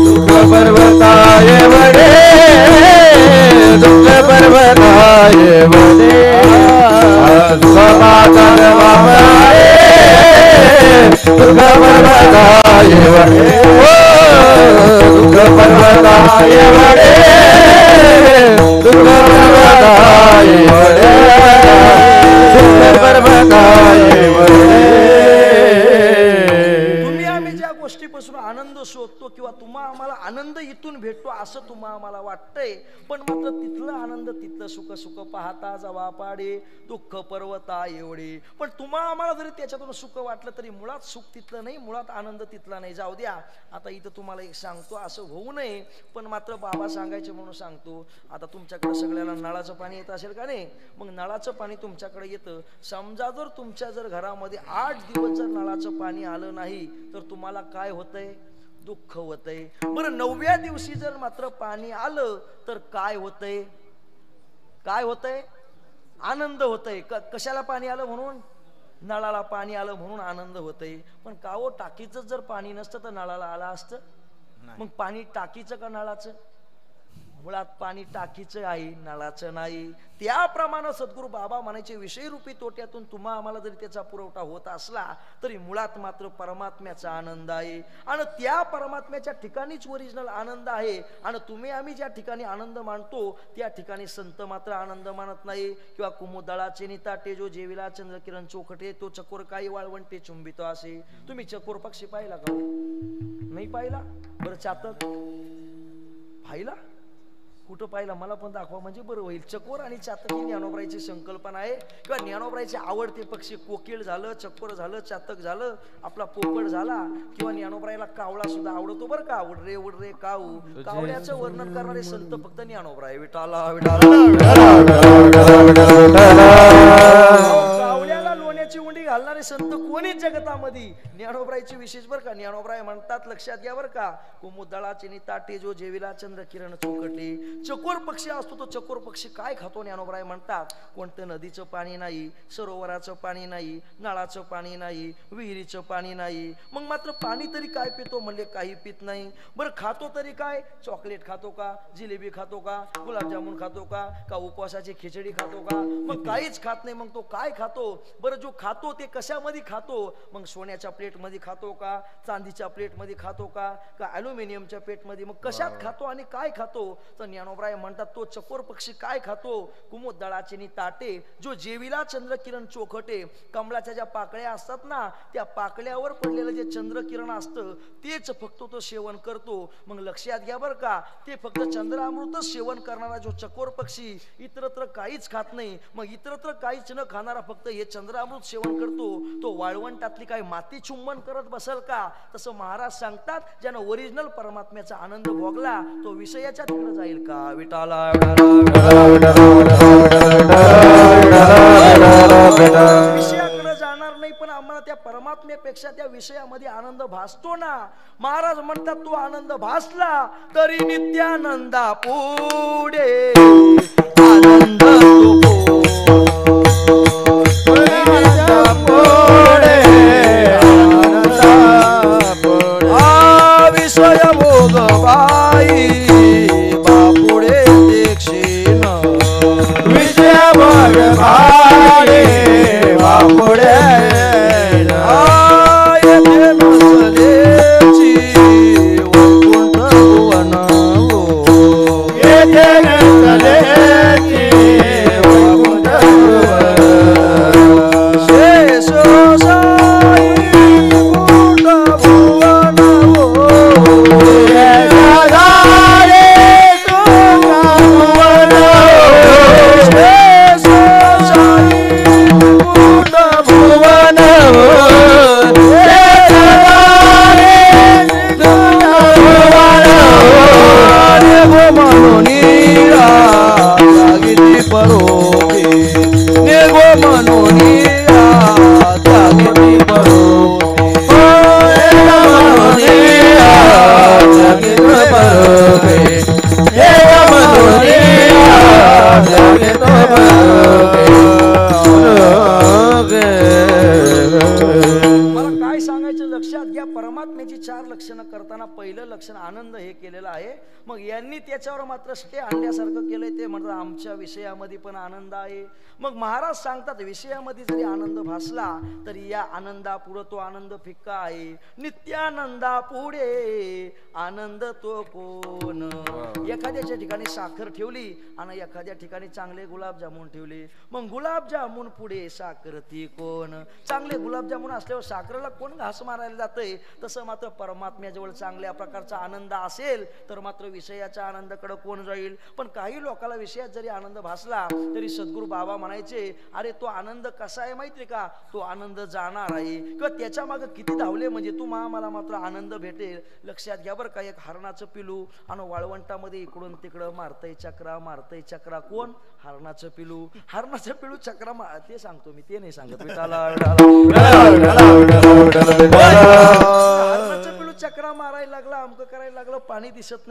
दुःख पर्वताय वडे दुःख पर्वताय वडे समाधान वामरे दुःख पर्वताय वडे दुःख पर्वताय वडे दुःख पर्वताय वडे दुःख पर्वताय वडे तुम्ही आम्ही ज्या गोष्टीपासून आनंद शोधतो किंवा तुम्हा आम्हाला आनंद इथून भेटतो असं तुम्हा आम्हाला वाटतंय, पण मात्र तिथलं आनंद तिथलं सुख सुख पाहता जवा पाडे दुःख पर्वता एवढे. पण तुम्हा आम्हाला जरी त्याच्यातून सुख वाटलं तरी मुळात सुख तिथलं नाही, मुळात आनंद तिथला नाही. जाऊ द्या, आता इथं तुम्हाला एक सांगतो, असं होऊ नये पण मात्र बाबा सांगायचे म्हणून सांगतो. आता तुमच्याकडे सगळ्याला नळाचं पाणी येत असेल का नाही? मग नळाचं पाणी तुमच्याकडे येतं. समजा जर तुमच्या घरामध्ये 8 दिवस जर नळाचं पाणी आलं नाही तर तुम्हाला काय होतंय? दुःख होतंय. बरं 9व्या दिवशी जर मात्र पाणी आलं तर काय होतंय? काय होतंय? आनंद होतंय. कशाला पाणी आलं म्हणून? नळाला पाणी आलं म्हणून आनंद होतंय. पण का हो, टाकीचं जर पाणी नसतं तर नळाला आलं असतं? मग पाणी टाकीचं का नळाचं? मुळात पाणी टाकीचं आहे, नळाचं नाही. त्याप्रमाणे सद्गुरू बाबा म्हणायचे विषय रूपी तोट्यातून तुम्हा आम्हाला जरी त्याचा पुरवठा होत असला तरी मुळात मात्र परमात्म्याचा आनंद आहे आणि त्या परमात्म्याच्या ठिकाणीच ओरिजिनल आनंद आहे. आणि तुम्ही आम्ही ज्या ठिकाणी आनंद मानतो त्या ठिकाणी संत मात्र आनंद मानत नाही. किंवा कुमुदळाचे निताटे जो जेविला चंद्रकिरण चोखटे तो चकोर काही वाळवंटे चुंबितो असे. तुम्ही चकोर पक्षी पाहिला का? नाही पाहिला? बरं चातक पाहिला? कुठं पाहिला? मला पण दाखवा म्हणजे बरं होईल. चकोर आणि चातक ही ज्ञानोबरायची संकल्पना आहे. किंवा ज्ञानोबरायचे आवडते पक्षी कोकिळ झालं, चकोर झालं, चातक झालं, आपला पोपट झाला, किंवा ज्ञानोबरायला कावळा सुद्धा आवडतो बरं का. उडरे उडरे काऊ. कावळ्याचं वर्णन करणारे संत फक्त ज्ञानोबराय. विठाला कावळ्याला लोण्याची उंडी घालणारे संत कोणीच जगतामध्ये ज्ञानोबरायची विशेष बरं का. ज्ञानोबराय म्हणतात, लक्षात घ्या बरं का, कुमुदळाचे निताटे जो जेविला चंद्र किरण चोखटे. चकोर पक्षी असतो तो चकोर पक्षी काय खातो? ज्ञानोबराय म्हणतात, कोणतं नदीचं पाणी नाही, सरोवराचं पाणी नाही, नळाचं पाणी नाही, विहिरीचं पाणी नाही. मग मात्र पाणी तरी काय पितो? म्हणले काही पित नाही. बरं खातो तरी काय? चॉकलेट खातो का? जिलेबी खातो का? गुलाबजामुन खातो का उपवासाची खिचडी खातो का? मग काहीच खात नाही. मग तो काय खातो? बरं जो खातो ते कशामध्ये खातो? मग सोन्याच्या प्लेटमध्ये खातो का? चांदीच्या प्लेटमध्ये खातो का ॲल्युमिनियमच्या प्लेटमध्ये? मग कशात खातो आणि काय खातो? तर ज्ञानोबराय म्हणतात तो चकोर पक्षी काय खातो? कुमुदळाचे निताटे जो जेविला चंद्रकिरण चोखटे. कमळाच्या ज्या पाकळ्या असतात ना, त्या पाकळ्यावर पडलेलं जे चंद्रकिरण असतं तेच फक्त तो सेवन करतो. मग लक्षात घ्या बरं का, ते फक्त चंद्रामृतच सेवन करणारा जो चकोर पक्षी इतरत्र काहीच खात नाही. मग इतरत्र काहीच न खाणारा फक्त हे चंद्रामृत सेवन करतो. तो वाळवंटातली काही माती चुंबन करत बसल का? तसं महाराज सांगतात, ज्यानं ओरिजिनल परमात्म्याचा आनंद भोगला तो विषयाच्या तिकडे जाईल का? विठाला विषयाकडे जाणार नाही, पण आम्हाला त्या परमात्म्यापेक्षा त्या विषयामध्ये आनंद भासतो ना. महाराज म्हणतात तो आनंद भासला तरी नित्यानंदा पुढे आनंद विषय भोग बाई बापुडे दीक्षिण विषय भोग बाई बापुडे येथे नसलेची वैकुंठ भुवन येथे नसलेची वैकुंठ भुवन शेष साई वैकुंठ भुवन शेष करताना पहिलं लक्षण आनंद हे केलेलं आहे. मग यांनी त्याच्यावर मात्र स्टे आणल्यासारखं केलंय. ते म्हणतात आमच्या विषयामध्ये पण आनंद आहे. मग महाराज सांगतात विषयामध्ये जरी आनंद भासला तरी या आनंदापुढं तो आनंद फिक्का आहे. नित्यानंदा पुढे आनंद तो कोण. एखाद्याच्या ठिकाणी साखर ठेवली आणि एखाद्या ठिकाणी चांगले गुलाबजामुन ठेवले. मग गुलाबजामुन पुढे साखर ती कोण. चांगले गुलाबजामुन असल्यावर साखरेला कोण घास मारायला जातंय. तसं मात्र परमात्म्याजवळ चांगल्या प्रकारचा आनंद असेल तर मात्र विषयाच्या आनंदाकडे कोण जाईल. पण काही लोकांना विषयात जरी आनंद भासला तरी सद्गुरू बाबा म्हणायचे अरे तो आनंद कसा आहे माहितीये का. तो आनंद जाणार आहे किंवा त्याच्या मागे किती धावले म्हणजे तू मला मात्र आनंद भेटेल. लक्षात घ्या बरं का. एक हरणाचं पिलू आणि वाळवंटामध्ये इकडून तिकडं मारतय चक्रा. कोण. हरणाचं पिलू. हरणाचं पिलू चक्रा ते सांगतो मी, ते नाही सांगत. हरणाचं पिलू चक्रा मारायला लागला, अमकं करायला लागलं. पाणी दिसत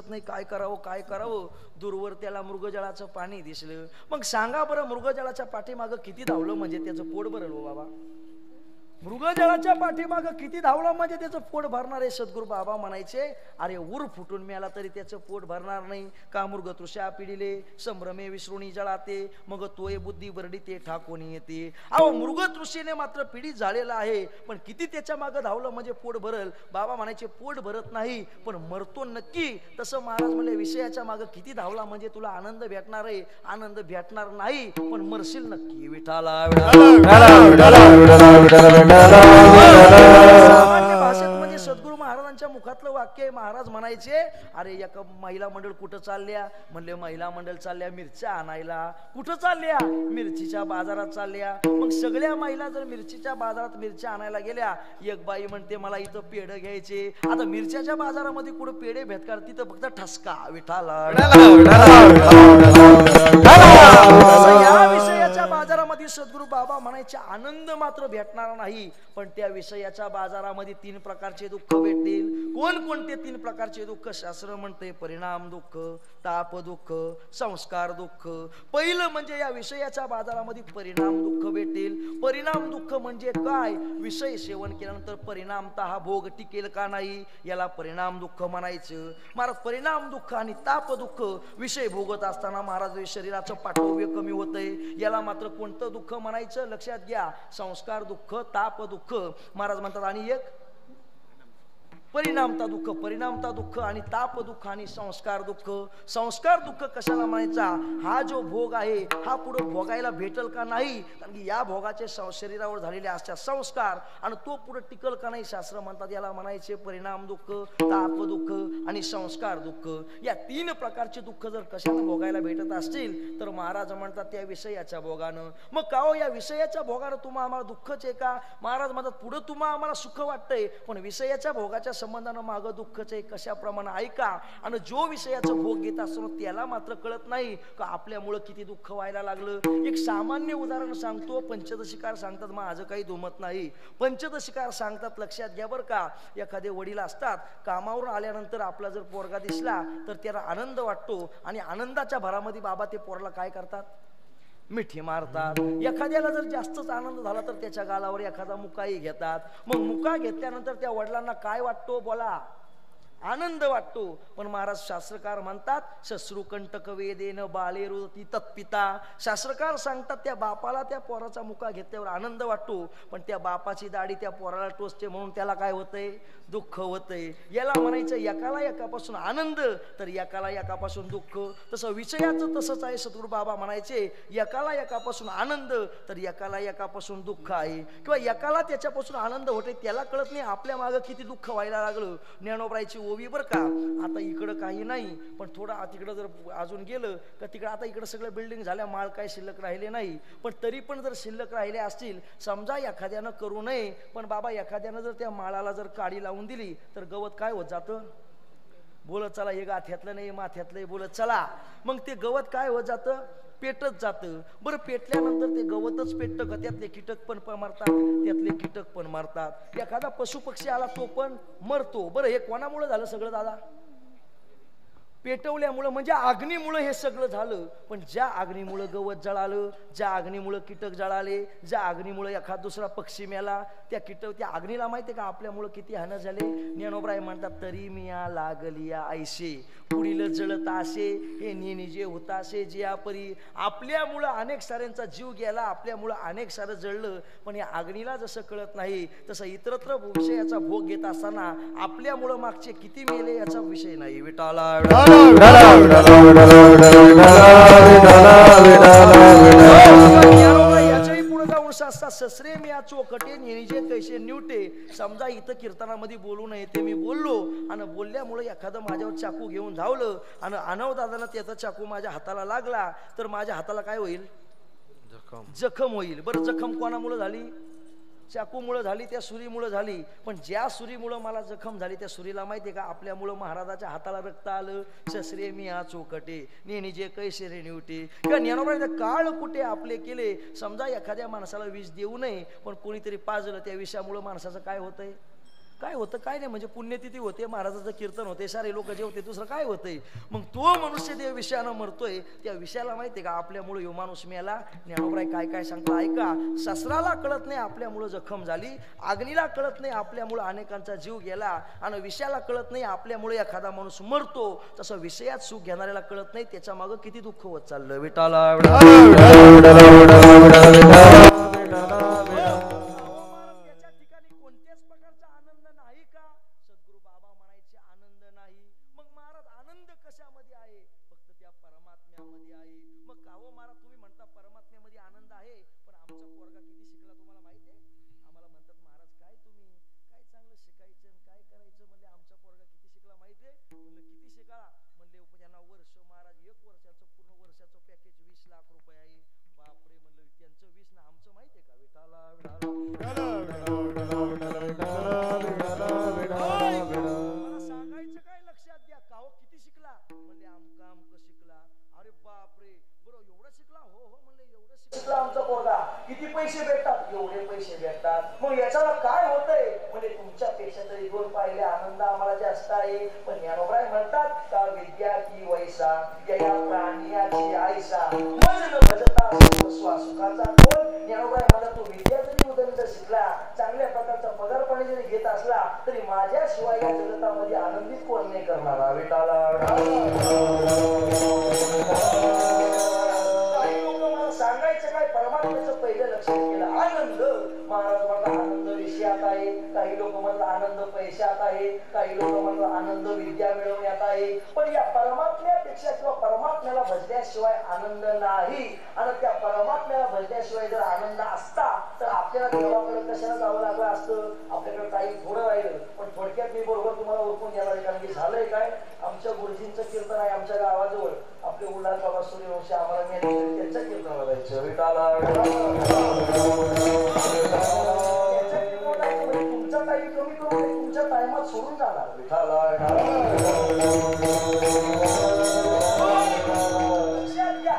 नाही. काय करावं. दूरवर त्याला मृगजळाचं पाणी दिसलं. मग सांगा बरं मृगजळाच्या पाठीमागं किती धावलं म्हणजे त्याचं पोट भरल हो बाबा. मृगजळाच्या पाठीमागं किती धावला म्हणजे त्याचं पोट भरणार आहे. सद्गुरू बाबा म्हणायचे अरे उर फुटून मिळाला तरी त्याचं पोट भरणार नाही. का मृग तृषा पिढिले संभ्रमे विसरुणी जळाते मग तोय बुद्धी बरडी ते ठाकून येते. अहो मृग तृषेने मात्र पिढी झालेला आहे पण किती त्याच्या मागं धावलं म्हणजे पोट भरल. बाबा म्हणायचे पोट भरत नाही पण मरतो नक्की. तसं महाराज म्हणले विषयाच्या मागं किती धावला म्हणजे तुला आनंद भेटणार आहे. आनंद भेटणार नाही पण मरशील नक्की. विठाला सामान्य भाषेत म्हणजे सद्गुरू महाराजांच्या मुखातलं वाक्य आहे. महाराज म्हणायचे अरे एका महिला मंडळ कुठं चालल्या. म्हणले महिला मंडळ चालल्या मिरच्या आणायला. कुठं चालल्या. मिरचीच्या बाजारात चालल्या. मग सगळ्या महिला जर मिरचीच्या बाजारात मिरच्या आणायला गेल्या. एक बाई म्हणते मला इथं पेढ घ्यायचे. आता मिरच्याच्या बाजारामध्ये कुठं पेढे भेटणार तिथं फक्त ठसका. विठाला या विषयाच्या बाजारामध्ये सद्गुरू बाबा म्हणायचे आनंद मात्र भेटणार नाही पण त्या विषयाच्या बाजारामध्ये 3 प्रकारचे दुःख भेटतील. कोणकोणते 3 प्रकारचे दुःख. शास्त्र म्हणते परिणाम दुःख, ताप दुःख, संस्कार दुःख. पहिलं म्हणजे या विषयाच्या बाजारामध्ये परिणाम दुःख भेटेल. परिणाम दुःख म्हणजे काय. विषय सेवन केल्यानंतर परिणामतः भोग टिकेल का नाही याला परिणाम दुःख म्हणायचं. महाराज परिणाम दुःख आणि ताप दुःख विषय भोगत असताना महाराज शरीराचं पाठव्य कमी होतंय. याला मात्र कोणतं दुःख म्हणायचं लक्षात घ्या. संस्कार दुःख, ताप दुःख. महाराज म्हणतात आणि एक परिणामता दुःख आणि ताप दुःख आणि संस्कार दुःख. संस्कार दुःख कशाला म्हणायचा. हा जो भोग आहे हा पुढे भोगायला भेटल का नाही कारण की या भोगाचे शरीरावर झालेले असतात संस्कार आणि तो पुढे टिकल का नाही. शास्त्र म्हणतात याला म्हणायचे परिणाम दुःख, ताप दुःख आणि संस्कार दुःख. या 3 प्रकारचे दुःख जर कशाला भोगायला भेटत असतील तर महाराज म्हणतात त्या विषयाच्या भोगानं. मग का हो या विषयाच्या भोगानं तुम्हा आम्हाला दुःखच आहे का. महाराज म्हणतात पुढे तुम्हा आम्हाला सुख वाटतंय पण विषयाच्या भोगाच्या संबंधानं मागं दुःखच आहे. कशाप्रमाणे ऐका. आणि जो विषयाचा भोग घेत असतो त्याला मात्र कळत नाही का आपल्यामुळं किती दुःख व्हायला लागलं. एक सामान्य उदाहरण सांगतो. पंचदशिकार सांगतात माझं काही दुमत नाही. पंचदशिकार सांगतात लक्षात घ्या बरं का. एखादे वडील असतात कामावरून आल्यानंतर आपला जर पोरगा दिसला तर त्याला आनंद वाटतो आणि आनंदाच्या भरामध्ये बाबा ते पोराला काय करतात मिठी मारतात. एखाद्याला जर जास्तच आनंद झाला तर त्याच्या गालावर एखादा मुकाही घेतात. मग मुका घेतल्यानंतर त्या वडिलांना काय वाटतो बोला आनंद वाटतो. पण महाराज शास्त्रकार म्हणतात शश्रुकंटक वेदेन बाले रुदती तत्पिता. शास्त्रकार सांगतात त्या बापाला त्या पोराचा मुका घेतल्यावर आनंद वाटतो पण त्या बापाची दाढी त्या पोराला टोचते म्हणून त्याला काय होतंय दुःख होतंय. याला म्हणायचं एकाला एकापासून आनंद तर एकाला एकापासून दुःख. तसं विषयाचं तसंच आहे. सद्गुरू बाबा म्हणायचे एकाला एकापासून आनंद तर एकाला एकापासून दुःख आहे किंवा एकाला त्याच्यापासून आनंद होते त्याला कळत नाही आपल्या मागं किती दुःख व्हायला लागलं. ज्ञानोबाईची ओवी बर का. आता इकडं काही नाही पण थोडं तिकडं जर अजून गेलं का तिकडं आता इकडं सगळं बिल्डिंग झाल्या माळ काय शिल्लक राहिले नाही पण तरी पण जर शिल्लक राहिले असतील समजा एखाद्यानं करू नये पण बाबा एखाद्यानं जर त्या माळाला जर काडी लावून दिली तर गवत काय होत जातं बोलत चला हे गाथ्यातलं नाही माथ्यातलं बोलत चला. मग ते गवत काय होत जातं पेटत जातं. बरं पेटल्यानंतर ते गवतच पेटतं का त्यातले कीटक पण मरतात त्यातले कीटक पण मरतात. एखादा पशु पक्षी आला तो पण मरतो. बरं हे कोणामुळे झालं सगळं दादा पेटवल्यामुळं म्हणजे अग्नीमुळं हे सगळं झालं. पण ज्या अग्नीमुळं गवत जळालं, ज्या अग्नीमुळं कीटक जळाले, ज्या अग्नीमुळं एखाद दुसरा पक्षी मेला, त्या अग्नीला माहितीये का आपल्यामुळं किती हानी झाले. ज्ञानोबराय म्हणतात तरी मिया लागलिया ऐशे पुढील जळत असे हे नेहमी जे होतासे जे परी. आपल्यामुळं अनेक साऱ्यांचा जीव गेला, आपल्यामुळं अनेक सारं जळलं. पण या अग्नीला जसं कळत नाही तसं इतरत्र विषयाचा भोग घेत असताना आपल्यामुळं मागचे किती मेले याचा विषय नाही. विटाला याच्याही पुढे जाऊन शास्त्रा ससरे मी चोकटे नेहमीचे कैसे निवटे. समजा इथं कीर्तनामध्ये बोलू नये ते मी बोललो आणि बोलल्यामुळे एखादं माझ्यावर चाकू घेऊन धावलं आणि अनव दादानं त्याचा चाकू माझ्या हाताला लागला तर माझ्या हाताला काय होईल? जखम होईल. बरं जखम कोणामुळे झाली? चाकूमुळं झाली, त्या सुरीमुळं झाली. पण ज्या सुरीमुळं मला जखम झाली त्या सुरीला माहितीये का आपल्यामुळं महाराजाच्या हाताला रक्त आलं. शस्त्रे मी हा चोकटे नेहमी जे कैसे रे निवटे. किंवा ज्ञानोबाने काळ कुठे आपले केले. समजा एखाद्या माणसाला विष देऊ नये पण कोणीतरी पाजलं त्या विषामुळं माणसाचं काय होतंय? काय होतं? काय नाही म्हणजे पुण्यतिथी होते, महाराजाचं कीर्तन होते, सारे लोक जे होते, दुसरं काय होतंय? मग तो मनुष्य त्या विषयानं मरतोय. त्या विषयाला माहितीये का आपल्यामुळे यो माणूस मेला. ज्ञानोबाई काय काय सांगता ऐका. शस्त्राला कळत नाही आपल्यामुळे जखम झाली, अग्नीला कळत नाही आपल्यामुळे अनेकांचा जीव गेला आणि विषयाला कळत नाही आपल्यामुळे एखादा माणूस मरतो. तसं विषयात सुख घेणाऱ्याला कळत नाही त्याच्या मागं किती दुःख होत चाललं. विटाला किती पैसे भेटतात? एवढे पैसे भेटतात. मग याच्याला काय होतंय? म्हणजे तुमच्यापेक्षा तरी दोन पाहिले आनंद आम्हाला जास्त आहे. पण ज्ञानोबाई म्हणतात का विद्या की वैसा या प्राण्याची आयसा मन भजता सुखाचा कोण. ज्ञानोबाई म्हणतात तू विद्या जरी उदंड शिकला, चांगल्या प्रकारचा पगार पाणी जरी घेत असला तरी माझ्याशिवाय या जगतामध्ये आनंदित कोण नाही करणारा. विटाला सांगायचं काय? परमात्म्याचं पहिलं लक्षात केलं आनंद. महाराज म्हणतात आनंद विषयात आहे, काही लोक म्हणतात आनंद पैशात आहे, काही लोक म्हणतात आनंद विद्या मिळवण्यात आहे. पण या परमात्म्यापेक्षा किंवा परमात्म्याला भजल्याशिवाय आनंद नाही. आणि त्या परमात्म्याला भजल्याशिवाय जर आनंद असता तर आपल्याला देवाकडे कशाला जावं लागलं असतं? आपल्याकडे काही थोडं राहिलं. पण थोडक्यात मी बरोबर तुम्हाला ओळखून द्यायला कारण की झालंय काय, आमच्या गुरुजींचं कीर्तन आहे आमच्या गावाजवळ. आपले उल्हास बाबा सूर्यवंशी आम्हाला त्यांच्या कीर्तनाला जायचं. विटाला तुमचा टाइम कमी करून तुमच्या टाइमात सोडून जाणार. विठाला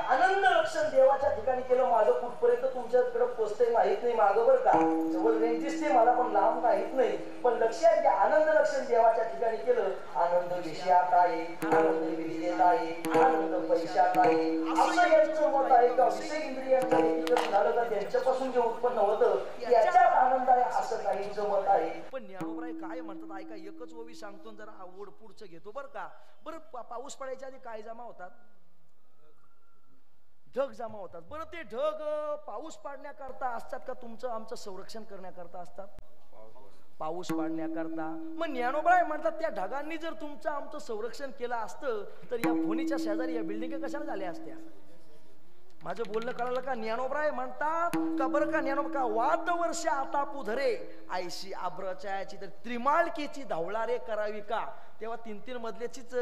आनंद लक्षण देवाच्या ठिकाणी केलं. माझं कुठपर्यंत तुमच्याकडे पोचतंय माहित नाही मागं बरं का, जवळ रेंज दिसते मला पण लांब माहित नाही. पण लक्षात घ्या आनंद लक्षण देवाच्या ठिकाणी केलं. आनंद विषयात आहे, आनंद विद्येत आहे, आनंद पैशात आहे. असं यांचं मत आहे का विषय इंद्रियांचं एकीकरण झालं का त्यांच्यापासून जे उत्पन्न होतं याच्यात आनंद आहे असं काहींचं मत आहे. पण ज्ञानोबाई काय म्हणतात ऐका, एकच ओवी सांगतो जरा आवड पुढचं घेतो बरं का. बरं पाऊस पडायच्या आधी काय जमा होतात? ढग जमा होतात. बरं ते ढग पाऊस पाडण्याकरता असतात का तुमचं आमचं संरक्षण करण्याकरता असतात? पाऊस पाडण्याकरता. मग ज्ञानोबाई म्हणतात त्या ढगांनी जर तुमचं आमचं संरक्षण केलं असतं तर या फोनीच्या शेजारी या बिल्डिंग कशाला झाल्या असत्या? माझं बोलणं कळलं का? ज्ञानोबाई म्हणतात का बरं का ज्ञानोबा का वाद वर्ष आता पुधरे आयशी आब्रचायाची तर त्रिमाळकेची धावळारे करावी का. तेव्हा 3-3 मजल्याचीच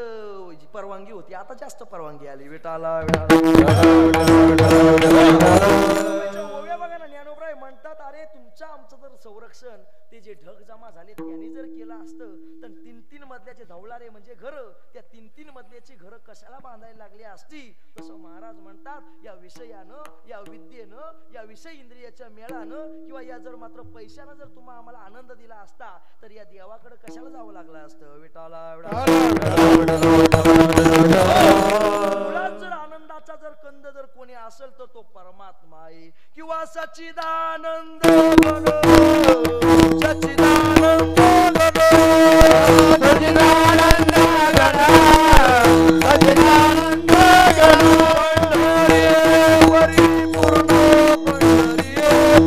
परवानगी होती, आता जास्त परवानगी आली. विटाला बघा ना ज्ञानोबाई म्हणतात अरे तुमच्या आमचं जर संरक्षण ते जे ढग जमा झाले त्यांनी जर केलं असतं तर 3-3 मजल्याचे धवळारे म्हणजे घर त्या 3-3 मजल्याची घर कशाला बांधायला लागली असती. तसं महाराज म्हणतात या विषयानं या विद्येनं या विषय इंद्रियाच्या मेळानं किंवा या जर मात्र पैशानं जर तुम्हाला आम्हाला आनंद दिला असता तर या देवाकडे कशाला जावं लागलं असतं. विठाला मुळात जर आनंदाचा जर कंद जर कोणी असेल तर तो परमात्मा आहे किंवा सच्चिदानंद घन सच्चिदानंद घन सच्चिदानंद घन सच्चिदानंद घन परिपूर्ण पंढरी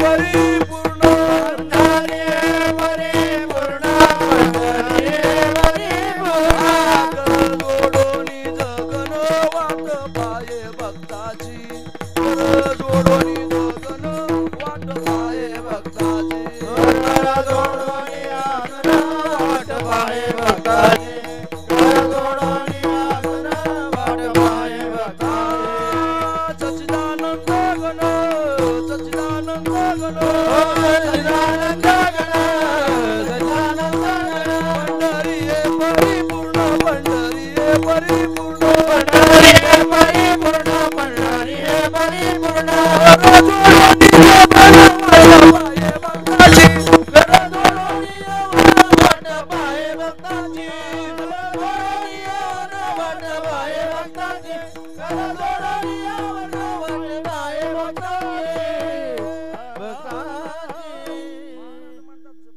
परिपूर्ण जोडोनी जगन वाट पाये भक्ताची जोडोनी जगन वाट पाये भक्ताची वाट पाये भक्ताची सच्चिदानंद घन सच्चिदानंद घन सच्चिदानंद घन सच्चिदानंद घन पंढरी परिपूर्ण पंढरी परिपूर्ण पंढरी परिपूर्ण पंढरी परिपूर्ण पाये भक्ताची वाट पाये भक्ताची वाट पाये भक्ताची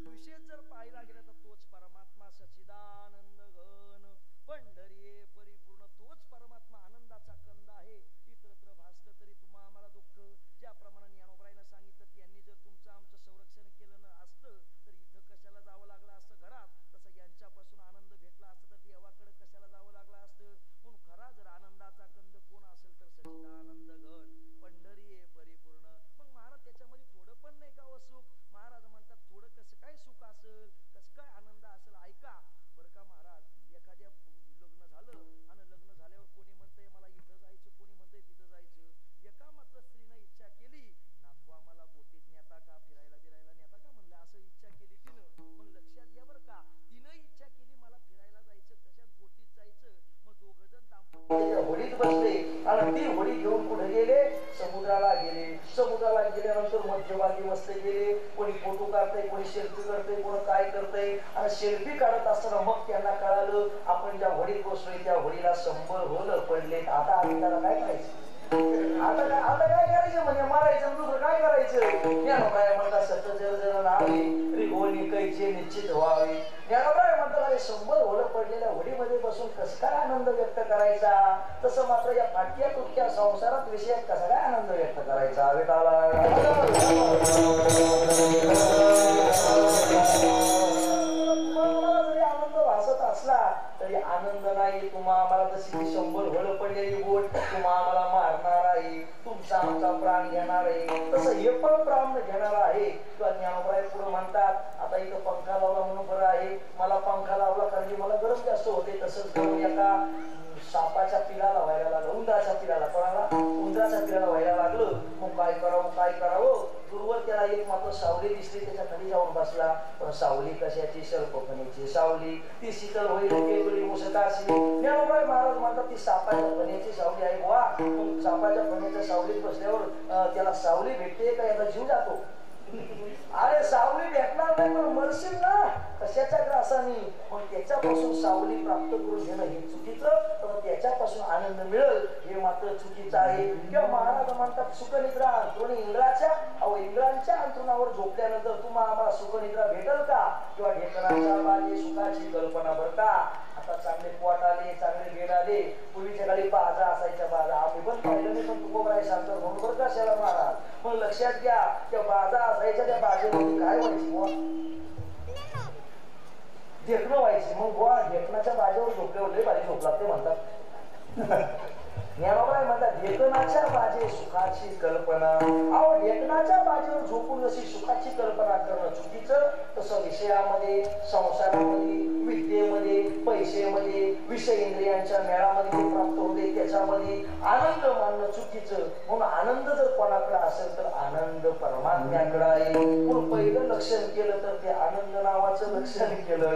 विशेष जर पाहिला गेला तर तोच परमात्मा सच्चिदानंद घन पंढरी परिपूर्ण तोच परमात्मा आनंदाचा कंद आहे. इतरत्र भासलं तरी तुम्हा आम्हाला दुःख ज्याप्रमाणे ज्ञानोबराईनं सांगितलं त्यांनी जर तुमचं आमचं संरक्षण केलं न असतं तर इथं कशाला जावं लागलं असतं घरात. तसं यांच्यापासून आनंद भेटला असतं तर देवाकडे कशाला जावं लागलं असतं. म्हणून खरा जर आनंदाचा कंद कोण असेल तर सच्चिदानंद घन पंढरी परिपूर्ण. मग महाराज त्याच्यामध्ये थोडं पण नाही का सुख. महाराज म्हणतात थोडं कसं काय सुख असेल कसं काय आनंद असेल. ऐका बरं का महाराज एखाद्या लग्न झालं आणि लग्न झाल्यावर कोणी म्हणतंय मला इथं जायचं कोणी म्हणतंय तिथं जायचं. एका मात्र स्त्रीनं इच्छा केली नातवा मला बोटीत नेता का फिरायला बिरायला नेता का म्हणलं असं इच्छा केली तिनं. मग लक्षात घ्या बरं का तिनं इच्छा केली मला फिरायला जायचं कशात बोटीत जायचं. मग दोघ जण दाम्पत्य होडीत बसले आणि ती होडी घेऊन कुठे गेले समुद्राला गेले. समुद्राला गेल्यानंतर मध्यभागी बसले गेले. कोणी फोटो काढतंय कोणी सेल्फी करतंय कोणी काय करतंय आणि सेल्फी काढत असताना मग त्यांना कळालं आपण ज्या होडीत बसलोय त्या होडीला 100 होलं पडले. आता आम्ही त्याला काय करायचं आता काय करायचं म्हणजे मारायचं दुसरं काय करायचं. ज्ञानोबाई म्हणतात सत्य जर जर नावे रिगोनी कैचे निश्चित व्हावे. ज्ञानोबाई म्हणतात अरे 100 होलं पडलेल्या होडीमध्ये बसून कसं काय आनंद व्यक्त करायचा. तसं मात्र या फाटक्या तुटक्या संसारात विषयात कसा काय आनंद व्यक्त करायचा. वेटाला जरी आनंद भासत असला तरी आनंद नाही. तुम्हा आम्हाला तशी 100 होलं पडलेली बोट तुम्हा आम्हाला मारणार आहे तुमचा आमचा प्राण घेणार आहे. तसं हे पण प्राण घेणार आहे. किंवा ज्ञानोबाई पुढे म्हणतात आता इथं पंखा लावला म्हणून बरं आहे. मला पंखा लावला कारण की मला गरज जास्त होते. तसंच करून एका सापाच्या पिलाला व्हायला लागलं उंदराच्या पिलाला कोणाला उंदराच्या पिलाला व्हायला लागलं. मग काय करावं दूरवर त्याला एक मात्र सावली दिसली त्याच्या खाली जाऊन बसला. पण सावली कशाची सर्पफणीची सावली ती शीतल होईल केवळी मुसकाशी. ज्ञानोबाई महाराज म्हणतात ती सापाच्या फण्याची सावली आहे बुवा. मग सापाच्या फण्याच्या सावलीत बसल्यावर त्याला सावली भेटते का याचा जीव जातो. अरे सावली भेटणार नाही पण मरशील ना कशाच्या ग्रासानी. मग त्याच्यापासून सावली प्राप्त करून घेणं हे चुकीचं तर त्याच्यापासून आनंद मिळेल हे मात्र चुकीचं आहे. किंवा महाराज म्हणतात सुखनिद्रा अंतरुणी इंद्राच्या इंद्रांच्या अंतरुणावर झोपल्यानंतर तुम्हा आम्हाला सुखनिद्रा भेटल का. किंवा ढेकणाच्या बाजे सुखाची कल्पना बर का. आता चांगले पोट आले चांगले बेड आले. पूर्वीच्या काळी बाजा असायच्या बाजा आम्ही पण पाहिलं नाही पण तुकोबाई सांगतात म्हणून बरं का शाला महाराज. मग लक्षात घ्या त्या बाजा असायच्या त्या बाजेमध्ये काय व्हायची बुवा ढेकणं व्हायची. मग बुवा ढेकणाच्या बाजेवर झोपल्यावर लय भारी झोप लागते म्हणतात. ज्ञानोबाई म्हणतात ढेकणाच्या बाजे सुखाची कल्पना. अहो ढेकणाच्या बाजेवर झोपून जशी सुखाची कल्पना करणं चुकीचं, तसं विषयामध्ये, संसारामध्ये, विद्येमध्ये, पैसेमध्ये, विषय इंद्रियांच्या मेळामध्ये प्राप्त होते त्याच्यामध्ये आनंद मानणं चुकीचं. म्हणून आनंद जर कोणाकडे असेल तर आनंद परमात्म्याकडे आहे. म्हणून पहिलं लक्षण केलं तर ते आनंद नावाचं लक्षण केलं.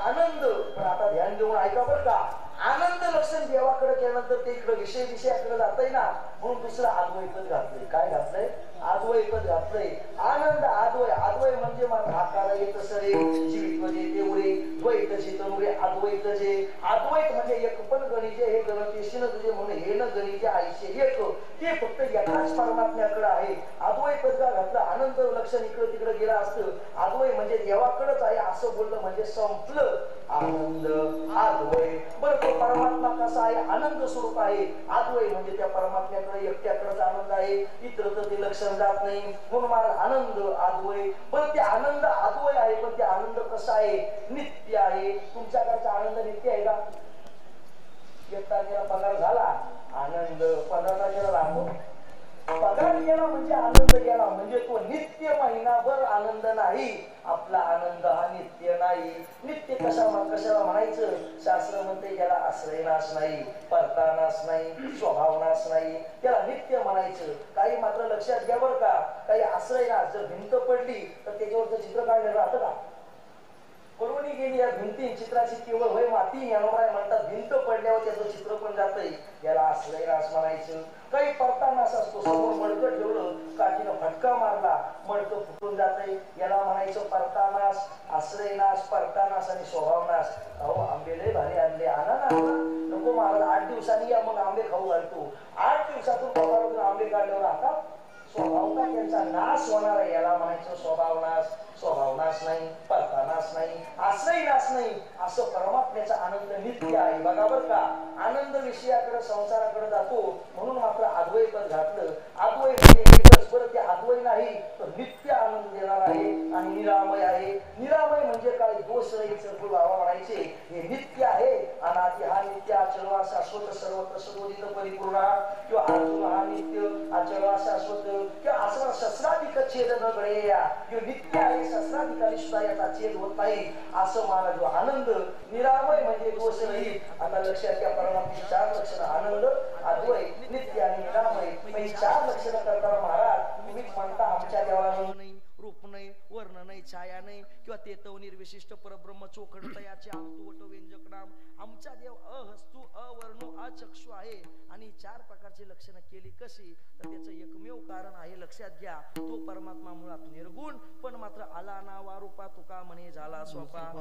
आनंद. पण आता ध्यान देऊन ऐका बरं का, आनंद लक्षण देवाकडे केल्यानंतर ते इकडे विषयाकडे जातंय ना, म्हणून दुसरं आद्वैतच घातलंय. काय घातलंय? आद्वैतच घातलंय. आनंद आद्वय. आद्वय म्हणजे आकार येत सरे जीवित्व जे तेवढे द्वैत जे तनुरे अद्वैत जे. अद्वैत म्हणजे एक पण गणित हे गणतेशीन तुझे म्हणून हे न गणित आयुष्य एक ते फक्त एकाच परमात्म्याकडे आहे. अद्वैत पदगा घातलं. आनंद लक्षण इकडे तिकडे गेलं असतं. अद्वय म्हणजे देवाकडेच आहे असं बोललं म्हणजे संपलं. आनंद आद्वय. बरं तो परमात्मा कसा आहे? आनंद स्वरूप आहे. आद्वय म्हणजे त्या परमात्म्याकडे एकट्याकडेच आनंद आहे, इतर तर ते लक्षण जात नाही. म्हणून मला आनंद आद्वय. बरं ते आनंद आद्वय आहे, पण ते आनंद कसा आहे? नित्य आहे. तुमच्याकडचा आनंद नित्य आहे का? 1 तारखेला पगार झाला आनंद, 15 तारखेला राहतो. पगार गेला म्हणजे आनंद गेला, म्हणजे तो नित्य महिनाभर आनंद नाही. आपला आनंद हा नित्य नाही. नित्य कशाला म्हणायचं? शास्त्र म्हणते याला आश्रयनाश नाही, परतानाश नाही, स्वभावनाश नाही, त्याला नित्य म्हणायचं. काही मात्र लक्षात घ्या बरं का, काही आश्रयनाश. जर भिंत पडली तर त्याच्यावरचं चित्र काढलं राहतं का? पडवणी गेली या भिंती चित्राची केवळ होय माती. ज्ञानोबाई म्हणतात भिंत पडल्यावर त्याचं चित्र पण जातंय, याला आश्रयनाश म्हणायचं. काही परतानाश असतो. समोर मडकं ठेवलं, काठीनं फटका मारला, मडकं फुटून जातंय, याला म्हणायचं परतानाश, आश्रयनाश, परतानाश आणि स्वभावनाश. अहो आंबे लय भारी आणले, आणा ना. नको महाराज 8 दिवसांनी या, मग आंबे खाऊ घालतो. 8 दिवसातून पगारातून आंबे काढल्यावर आता स्वभावता त्यांचा नाश होणार आहे, याला म्हणायचं स्वभावनाश. स्वभावनाश नाही, परतानाश नाही, आश्रयनाश नाही. असं परमात्म्याचा आनंद नित्य आहे. बघा बरं का, आनंद विषयाकडे संसाराकडे जातो, म्हणून मात्र आद्वय पद घातलं. आद्वय म्हणजे एकच. बरं ते आद्वय नाही तर नित्य आनंद देणार आहे आणि निरामय आहे. निरामय म्हणजे काय? दोष रहित सद्गुरू बाबा म्हणायचे हे नित्य आहे. अनादि हा नित्य, अचळ शाश्वत, सर्वत्र सर्वोदित परिपूर्ण. किंवा अर्जुन हा नित्य, अचळ शाश्वत, किंवा असं शस्त्राधिक छेद न गळे या. नित्य आहे, शस्त्राधिकारी सुद्धा याचा छेद होत नाही. असं मला जो आनंद निरामय म्हणजे दोष रहित. आता लक्षात घ्या, परमात्म्याची 4 लक्षणं आनंद, अद्वय, नित्य आणि निरामय. म्हणजे 4 लक्षणं करताना महाराज तुम्हीच म्हणता आमच्या देवाला नाही, रूप नाही, वर्ण नाही, छाया नाही, किंवा ते निर्विशिष्ट परब्रह्म चोखड तयाचे अंतुवट व्यंजक नाम. आमचा देव अहस्तु, अवर्णु, अचक्षु आहे. आणि 4 प्रकारची लक्षणं केली कशी? तर त्याचं एकमेव कारण आहे. लक्षात घ्या, तो परमात्मा मुळात निर्गुण, पण मात्र आला ना वारूपा तुका म्हणे झाला स्वपा.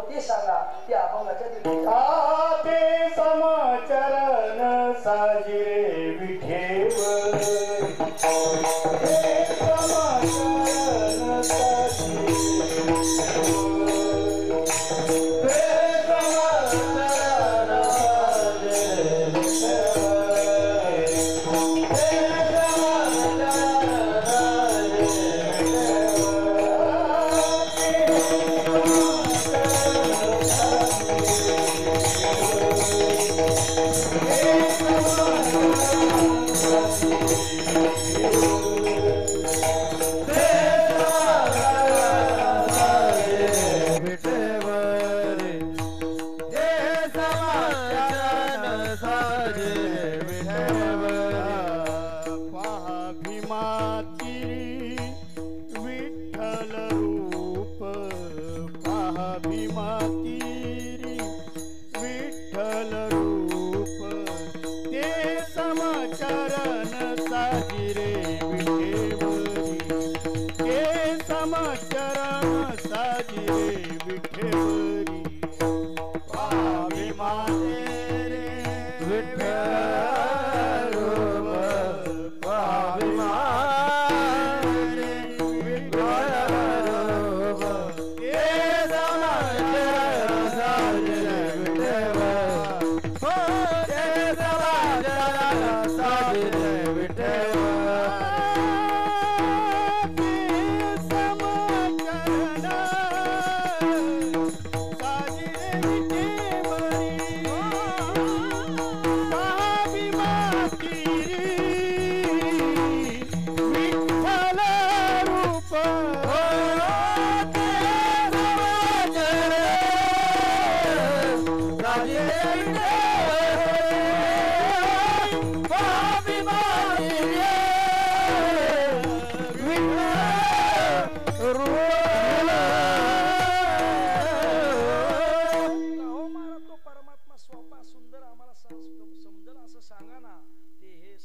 ते सांगा. ते अभंगाच्या ते समचरण साजिरे विठेव, ते समचरण साजिरे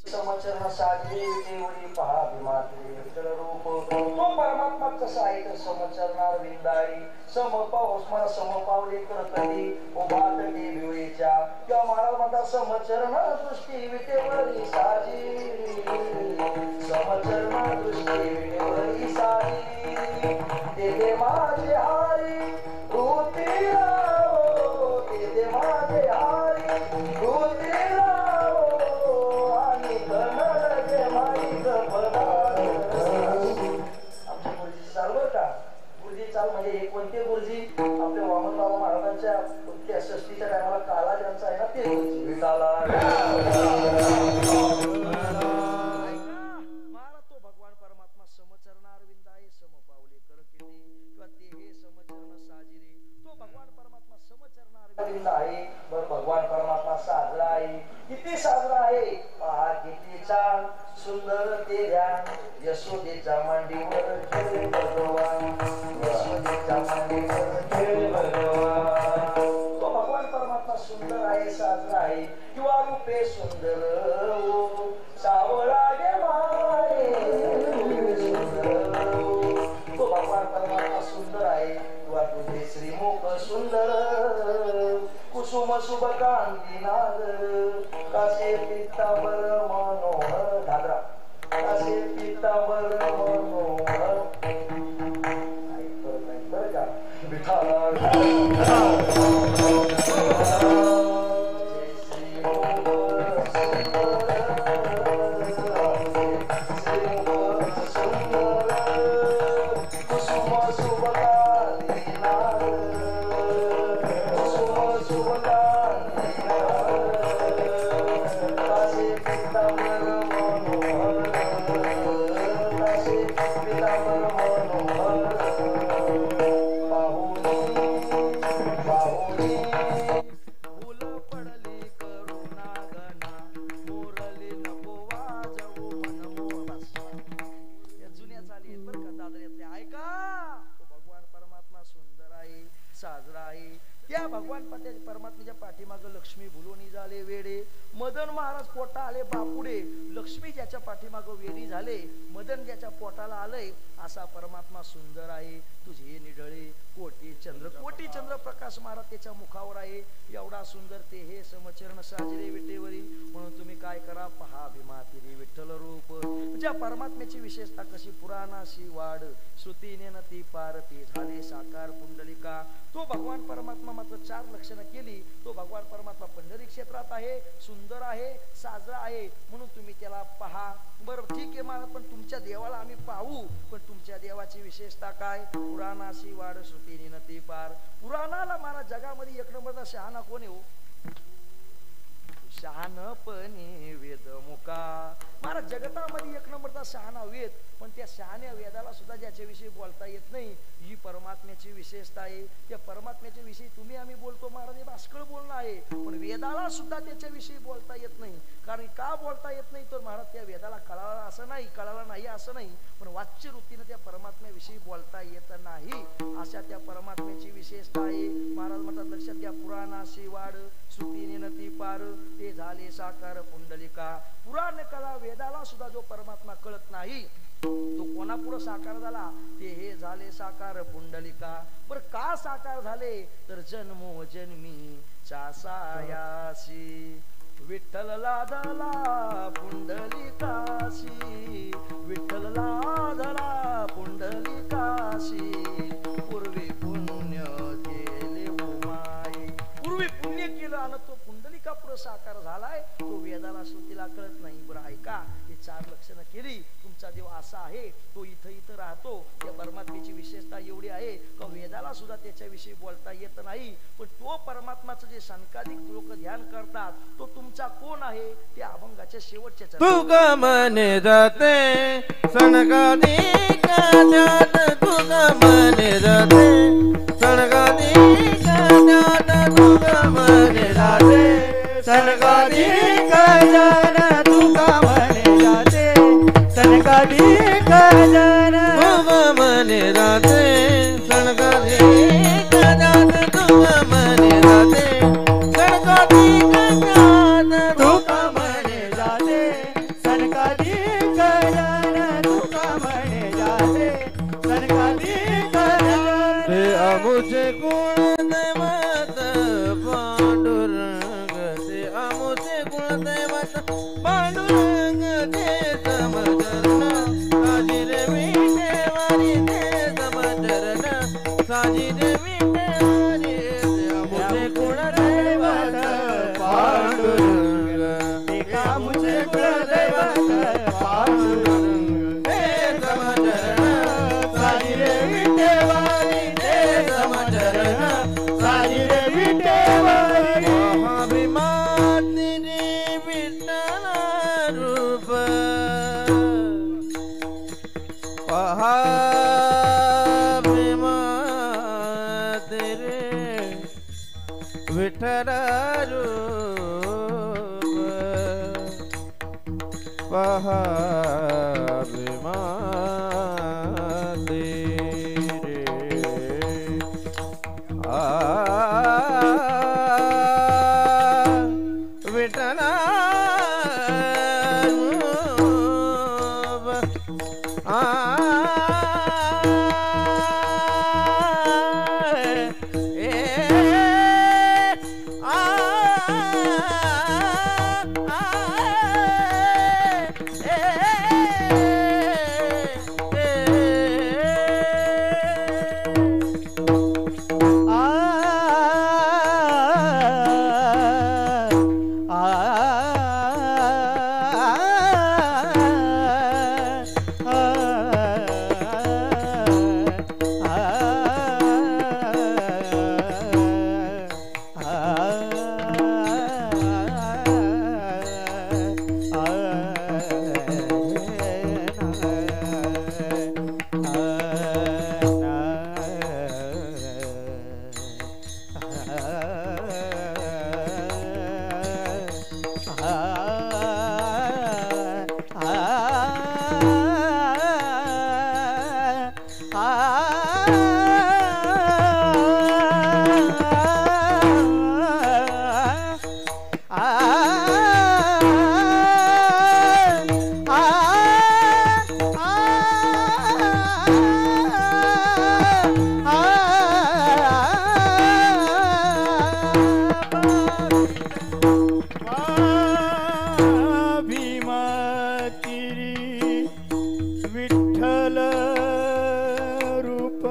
समचरण साजरे विटेवरी पहा भीमातले विठ्ठल रूप तो परमात्मा कसा आहे तर समचरणार विंदाळी समपाऊस मला समपावले करतली उभात देवीच्या किंवा महाराज म्हणतात समचरण दृष्टी विटेवरी साजी समचरण दृष्टी विटेवरी साजी देवे माझे हारी ऋती राव देवे माझे हारी ऋती म्हणजे कोणते गुरुजी आपल्या वामन बाबा महाराजांच्या त्या षष्टीच्या टायमाला काला ज्यांचा आहे ना ते गुरुजी विठाला महाराज तो भगवान परमात्मा समचरणार विंदाय समपावले कर केले किंवा ते हे समचरण साजिरे तो भगवान परमात्मा समचरणार विंद आहे बर भगवान परमात्मा साजरा आहे किती साजरा आहे पहा किती छान सुंदर ते ध्यान यशोदेच्या मांडीवर खेळ भगवान यशोदेच्या मांडीवर खेळ भगवान तो भगवान परमात्मा सुंदर आहे साजरा आहे किंवा रूपे सुंदर सावळा गे मारे तो भगवान परमात्मा सुंदर आहे किंवा तुझे श्रीमुख सुंदर कुसुम शुभ कांती नाग कासे पित्तांबर मनोहर घागरा कासे पित्तांबर मनोहर बरं का साजरा आहे त्या भगवान परमात्म्याच्या पाठीमाग लक्ष्मी भुलोनी झाले वेडे मदन महाराज पोटा आले बापुडे लक्ष्मी ज्याच्या पाठीमाग वेडी झाले मदन ज्याच्या पोटाला आलंय असा परमात्मा सुंदर आहे तुझे निडळे कोटी चंद्र प्रकाश महाराज त्याच्या मुखावर आहे एवढा सुंदर ते हे समचरण साजरे विटेवरी म्हणून तुम्ही काय करा पहा भीमातिरी विठ्ठल रूप ज्या परमात्म्याची विशेषता कशी पुराणाशी वाढ श्रुतीने न ती पार ती झाले साकार पुंडलिका तो भगवान परमात्मा मात्र 4 लक्षणं केली तो भगवान परमात्मा पंढरी क्षेत्रात आहे सुंदर आहे साजरा आहे म्हणून तुम्ही त्याला पहा बरं ठीक आहे मला पण तुमच्या देवाला आम्ही पाहू पण तुमच्या देवाची विशेषता काय पुराणाशी वाढ श्रुतीने न ती पार पुराणाला मला जगामध्ये 1 नंबरचा शहाणा कोण आहे हो शहाणपणे वेद मुका महाराज जगतामध्ये 1 नंबरचा शहाणा वेद पण त्या शहाण्या वेदाला सुद्धा ज्याच्याविषयी बोलता येत नाही ही परमात्म्याची विशेषता आहे त्या परमात्म्याच्या विषयी तुम्ही आम्ही बोलतो महाराज हे भास्कर बोलणं आहे पण वेदाला सुद्धा त्याच्याविषयी बोलता येत नाही कारण का बोलता येत नाही तर महाराज त्या वेदाला कळाला नाही असं नाही पण वाच्य वृत्तीने त्या परमात्म्याविषयी बोलता येत नाही अशा त्या परमात्म्याची विशेषता आहे महाराज म्हणतात लक्षात घ्या पुराणाशी वाढ श्रुतीने न ती पार ते झाले साकार पुंडलिका पुराण कळा वेदाला सुद्धा जो परमात्मा कळत नाही तो कोणापुढे साकार झाला ते हे झाले साकार पुंडलिका बरं का साकार झाले तर जन्मो जन्मी सायासी विठ्ठल लादला पुंडलिकाशी विठ्ठल लादला पुंडलिकाशी पूर्वी पुण्य केले उमाई पूर्वी पुण्य केलं आणि तो पुंडलिका पुढे साकार झालाय तो वेदाला श्रुतीला कळत नाही बरं ऐका हे 4 लक्षणं केली तुमचा देव असा आहे तो इथं राहतो त्या परमात्म्याची विशेषता एवढी आहे का वेदाला सुद्धा त्याच्याविषयी बोलता येत नाही पण तो परमात्माचं जे संकाधिक लोक ध्यान करतात तो तुमचा कोण आहे ते अभंगाच्या शेवटच्या तू ग मने जाते सनकाधिक ज्ञान तू ग मने जाते सनकाधिक ज्ञान तू ग मने जाते सनकाधिक जन तुका म्हणे जाते सनकाधिक जन तुका म्हणे जाते सनकाधिक जन तुका म्हणे जाते सनकाधिक जन तुका म्हणे जाते सनकाधिक जन तुका म्हणे जाते सनकाधिक जन ते आमुचे कुळदैवत पांडुरंग ते आमुचे कुळदैवत पांडुरंग ते समचरण साजी रे विठेवारी ते समचरण साजी रे विठेवारी ते आमुचे कुळदैवत पांडुरंग ते आमुचे कुळदैवत पांडुरंग ते समचरण साजी रे विठेवारी ते समचरण साजी रे विठेवारी महाभिमानी रे विठ्ठल रूप महाभिमानी रे विठ्ठल रूप महाभिमानी रे विठ्ठला रूप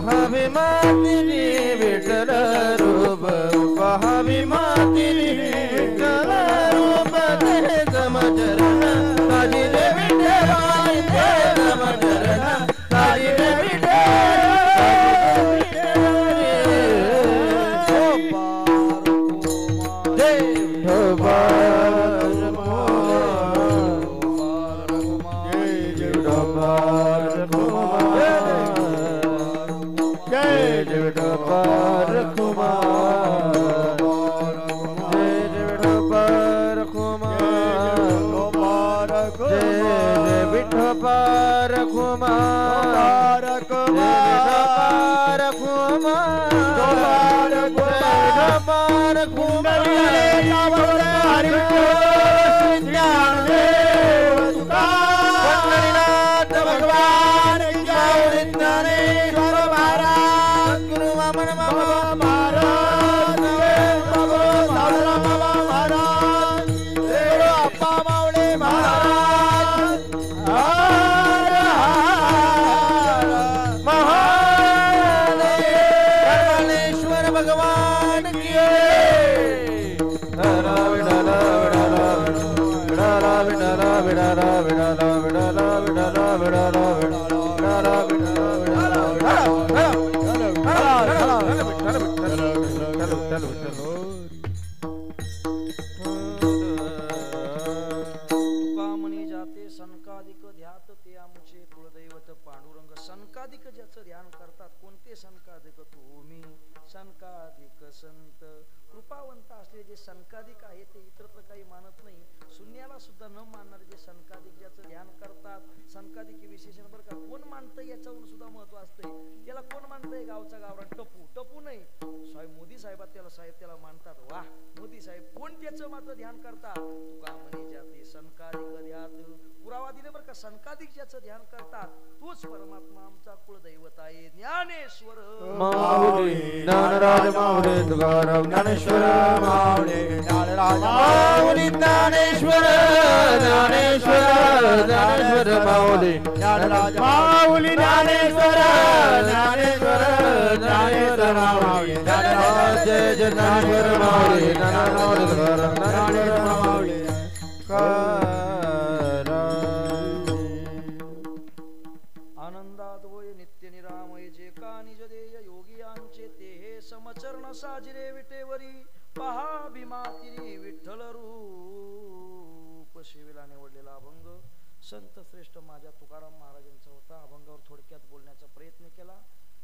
पहावी मातिरी विठ्ठल रूप पहावी मातिरी विठ्ठल रूप ते समचरण साजी रे विठ्ठल ते समचरण साजी रे विठ्ठल तुकामणी जाते सनकादिक ध्यात ते आमचे कुलदैवत पांडुरंग सनकादिक ज्याचं ध्यान करतात कोणते सनकादिक तुम्ही सनकादिक संत कृपावंत असले जे सनकादिक आहे ते इतरत्र काही मानत नाही शून्याला सुद्धा न मानणारे जे सनकादिक ज्याचं ध्यान करतात सनकादिक विशेषण बरं का कोण मानतंय याच्यावरून सुद्धा महत्व असतंय त्याला कोण मानतंय गावचा गावरान टपू नाही साहेब मोदी साहेबात त्याला मानतात वाह मोदी साहेब कोण त्याचं मात्र ध्यान करतात तुकामणी जाते सनकादिक ध्यात पुरावा दिले बरं का सनकादिक ज्याचं ध्यान करतात तोच परमात्मा आमचा कुलदैवत आहे ज्ञानेश्वर माऊली ज्ञानराज माऊली तुकाराम ज्ञानेश्वर माऊली ज्ञानराज माऊली ज्ञानेश्वर ज्ञानेश्वर ज्ञानेश्वर माऊली ज्ञानराज माऊली ज्ञानेश्वर ज्ञानेश्वर ज्ञानेश्वर माऊली ज्ञानराज जय जय ज्ञानेश्वर माऊली ज्ञानराज तुकाराम ज्ञानेश्वर माऊली आनंदात होय नित्य निरामय जे का निज देय योगियांचे ते हे समचरण साजिरे विटेवरी पहा भीमातिरी विठ्ठल रूप शिवेला निवडलेला अभंग संत श्रेष्ठ माझ्या तुकाराम महाराजांचा होता अभंगावर थोडक्यात बोलण्याचा प्रयत्न केला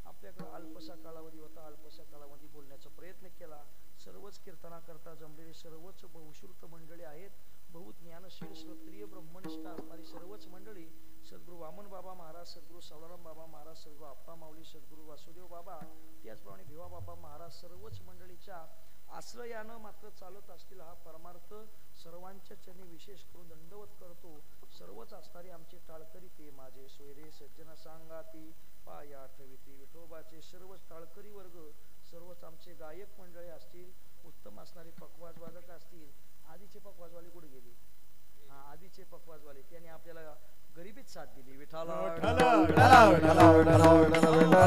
आपल्याकडे अल्पसा कालावधी होता अल्पसा कालावधी बोलण्याचा प्रयत्न केला सर्वच कीर्तनाकरता जमलेले सर्वच बहुश्रुत मंडळी आहेत बहुत ज्ञानशील श्रोत्रिय ब्रह्मनिष्ठ असणारी सर्वच मंडळी सद्गुरू वामन बाबा महाराज सद्गुरू सावळाराम बाबा महाराज सद्गुरू आप्पा माऊली सद्गुरू वासुदेव बाबा त्याचप्रमाणे भिवा बाबा महाराज सर्वच मंडळीच्या आश्रयानं मात्र चालत असतील हा परमार्थ सर्वांच्या चरणी विशेष करून दंडवत करतो सर्वच असणारे आमचे टाळकरी ते माझे सोयरे सज्जन सांगाती पाया ठेविती विठोबाचे सर्वच टाळकरी वर्ग सर्वच आमचे गायक मंडळी असतील उत्तम असणारे पखवाजवादक असतील आधीचे पखवाजवाले कुठे गेले हा आधीचे पखवाजवाले त्यांनी आपल्याला गरिबीत साथ दिली विठाला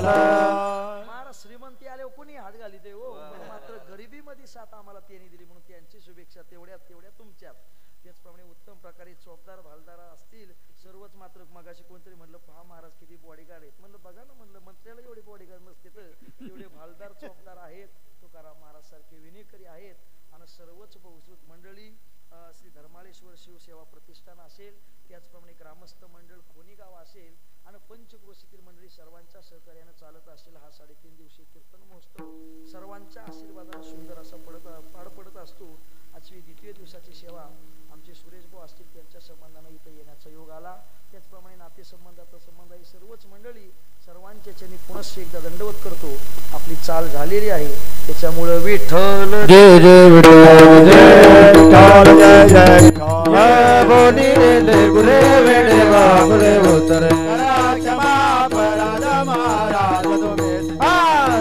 महाराज श्रीमंती आले कोणी हात घाली ते हो मात्र गरिबीमध्ये साथ आम्हाला त्यांनी दिली म्हणून त्यांची शुभेच्छा तेवढ्या तुमच्यात त्याचप्रमाणे उत्तम प्रकारे चौकदार भालदार असतील सर्वच मात्र मगाशी कोणतरी म्हणलं पहा महाराज किती बॉडीगार्ड आहेत म्हणलं बघा ना म्हणलं मंत्र्याला एवढे बॉडीगार्ड नसते तर एवढे भालदार चौकदार आहेत तुकाराम महाराज सारखे विनेकरी आहेत आणि सर्वच बहुश्रुत मंडळी श्री धर्माळेश्वर शिवसेवा प्रतिष्ठान असेल त्याचप्रमाणे ग्रामस्थ मंडळ खोनीगाव असेल आणि पंचक्रोशीतील मंडळी सर्वांच्या सहकार्याने चालत असेल हा 3.5 दिवसीय कीर्तन महोत्सव सर्वांच्या आशीर्वादाने सुंदर असा पार पडत असतो आजची द्वितीय दिवसाची सेवा आमचे सुरेश भाऊ असतील त्यांच्या संबंधाने इथे येण्याचा योग आला त्याचप्रमाणे नातेसंबंधाचा संबंध आहे सर्वच मंडळी सर्वांच्या चरणी पुनश्च एकदा दंडवत करतो आपली चाल झालेली आहे त्याच्यामुळे विठ्ठल जय जय विठ्ठल जय विठ्ठल जय जय विठ्ठल बोली रे गुरे वेडे बाबरे उतरे क्षमा पराध महाराज तुम्ही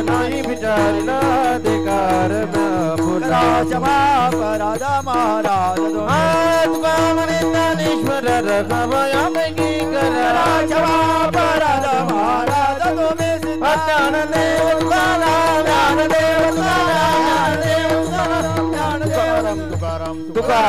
नाही विचारला अधिकार पुरा क्षमा पराध महाराज तुका म्हणे ज्ञानेश्वर रखवया पैकी करा क्षमा पराध महाराज तुम्ही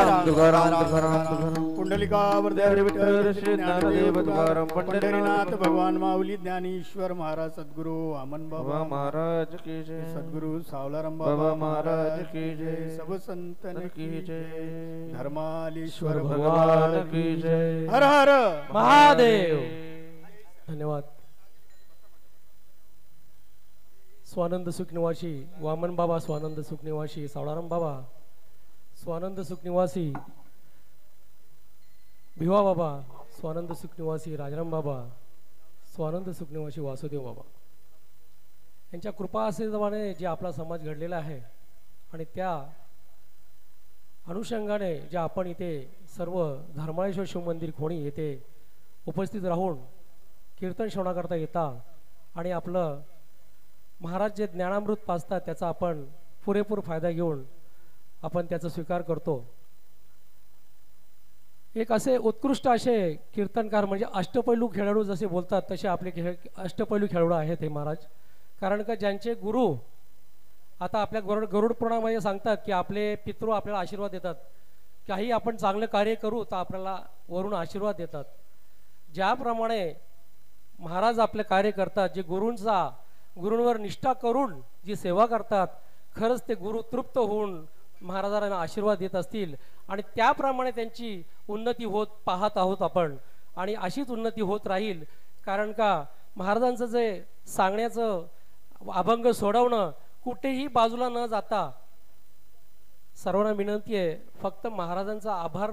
तुकाराम तुकाराम तुकाराम तुकाराम पुंडलिकावर हरी विठ्ठल श्री ज्ञानदेव तुकाराम पंढरीनाथ भगवान माऊली ज्ञानेश्वर महाराज सद्गुरु वामन बाबा बाबा महाराज की जय सद्गुरु सावलाराम बाबा बाबा महाराज की जय सब संतन की जय धर्मालीश्वर भगवान की जय हर हर महादेव धन्यवाद स्वानंद सुख निवासी वामन बाबा स्वानंद सुख निवासी सावळाराम बाबा स्वानंद सुख निवासी भिवा बाबा स्वानंद सुख निवासी राजाराम बाबा स्वानंद सुख निवासी वासुदेव बाबा यांच्या कृपा आशीर्वादाने जे आपला समाज घडलेला आहे आणि त्या अनुषंगाने जे आपण इथे सर्व धर्माळेश्वर शिव मंदिर खोणी येथे उपस्थित राहून कीर्तन श्रवणाकरता येता आणि आपलं महाराज जे ज्ञानामृत पाजतात त्याचा आपण पुरेपूर फायदा घेऊन आपण त्याचा स्वीकार करतो एक असे उत्कृष्ट असे कीर्तनकार म्हणजे अष्टपैलू खेळाडू जसे बोलतात तसे आपले अष्टपैलू खेळाडू आहेत हे महाराज कारण का ज्यांचे गुरु आता आपल्या गरुड पुराणामध्ये सांगतात की आपले पितृ आपल्याला आशीर्वाद देतात काही आपण चांगलं कार्य करू तर आपल्याला वरून आशीर्वाद देतात ज्याप्रमाणे महाराज आपले कार्य करतात जे गुरूंवर निष्ठा करून जी सेवा करतात खरंच ते गुरु तृप्त होऊन महाराजांना आशीर्वाद देत असतील आणि त्याप्रमाणे त्यांची उन्नती होत पाहत आहोत आपण आणि अशीच उन्नती होत राहील कारण का महाराजांचं जे सांगण्याचं अभंग सोडवणं कुठेही बाजूला न जाता सर्वांना विनंती आहे फक्त महाराजांचा आभार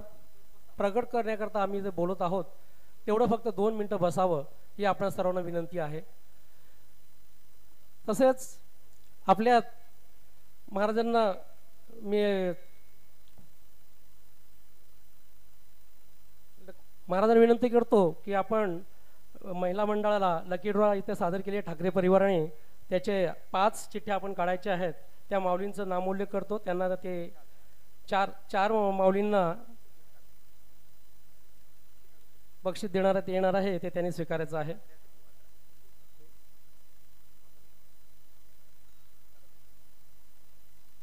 प्रकट करण्याकरता आम्ही जे बोलत आहोत तेवढं फक्त 2 मिनिटं बसावं ही आपल्या सर्वांना विनंती आहे तसेच आपल्या महाराजांना मी महाराजांना विनंती करतो की आपण महिला मंडळाला लकी ड्रॉ इथे सादर केले ठाकरे परिवाराने त्याचे 5 चिठ्ठ्या आपण काढायच्या आहेत त्या माऊलींचं नामोल्लेख करतो त्यांना ते चार माऊलींना बक्षीस देणारा ते येणार आहे ते त्यांनी स्वीकारायचं आहे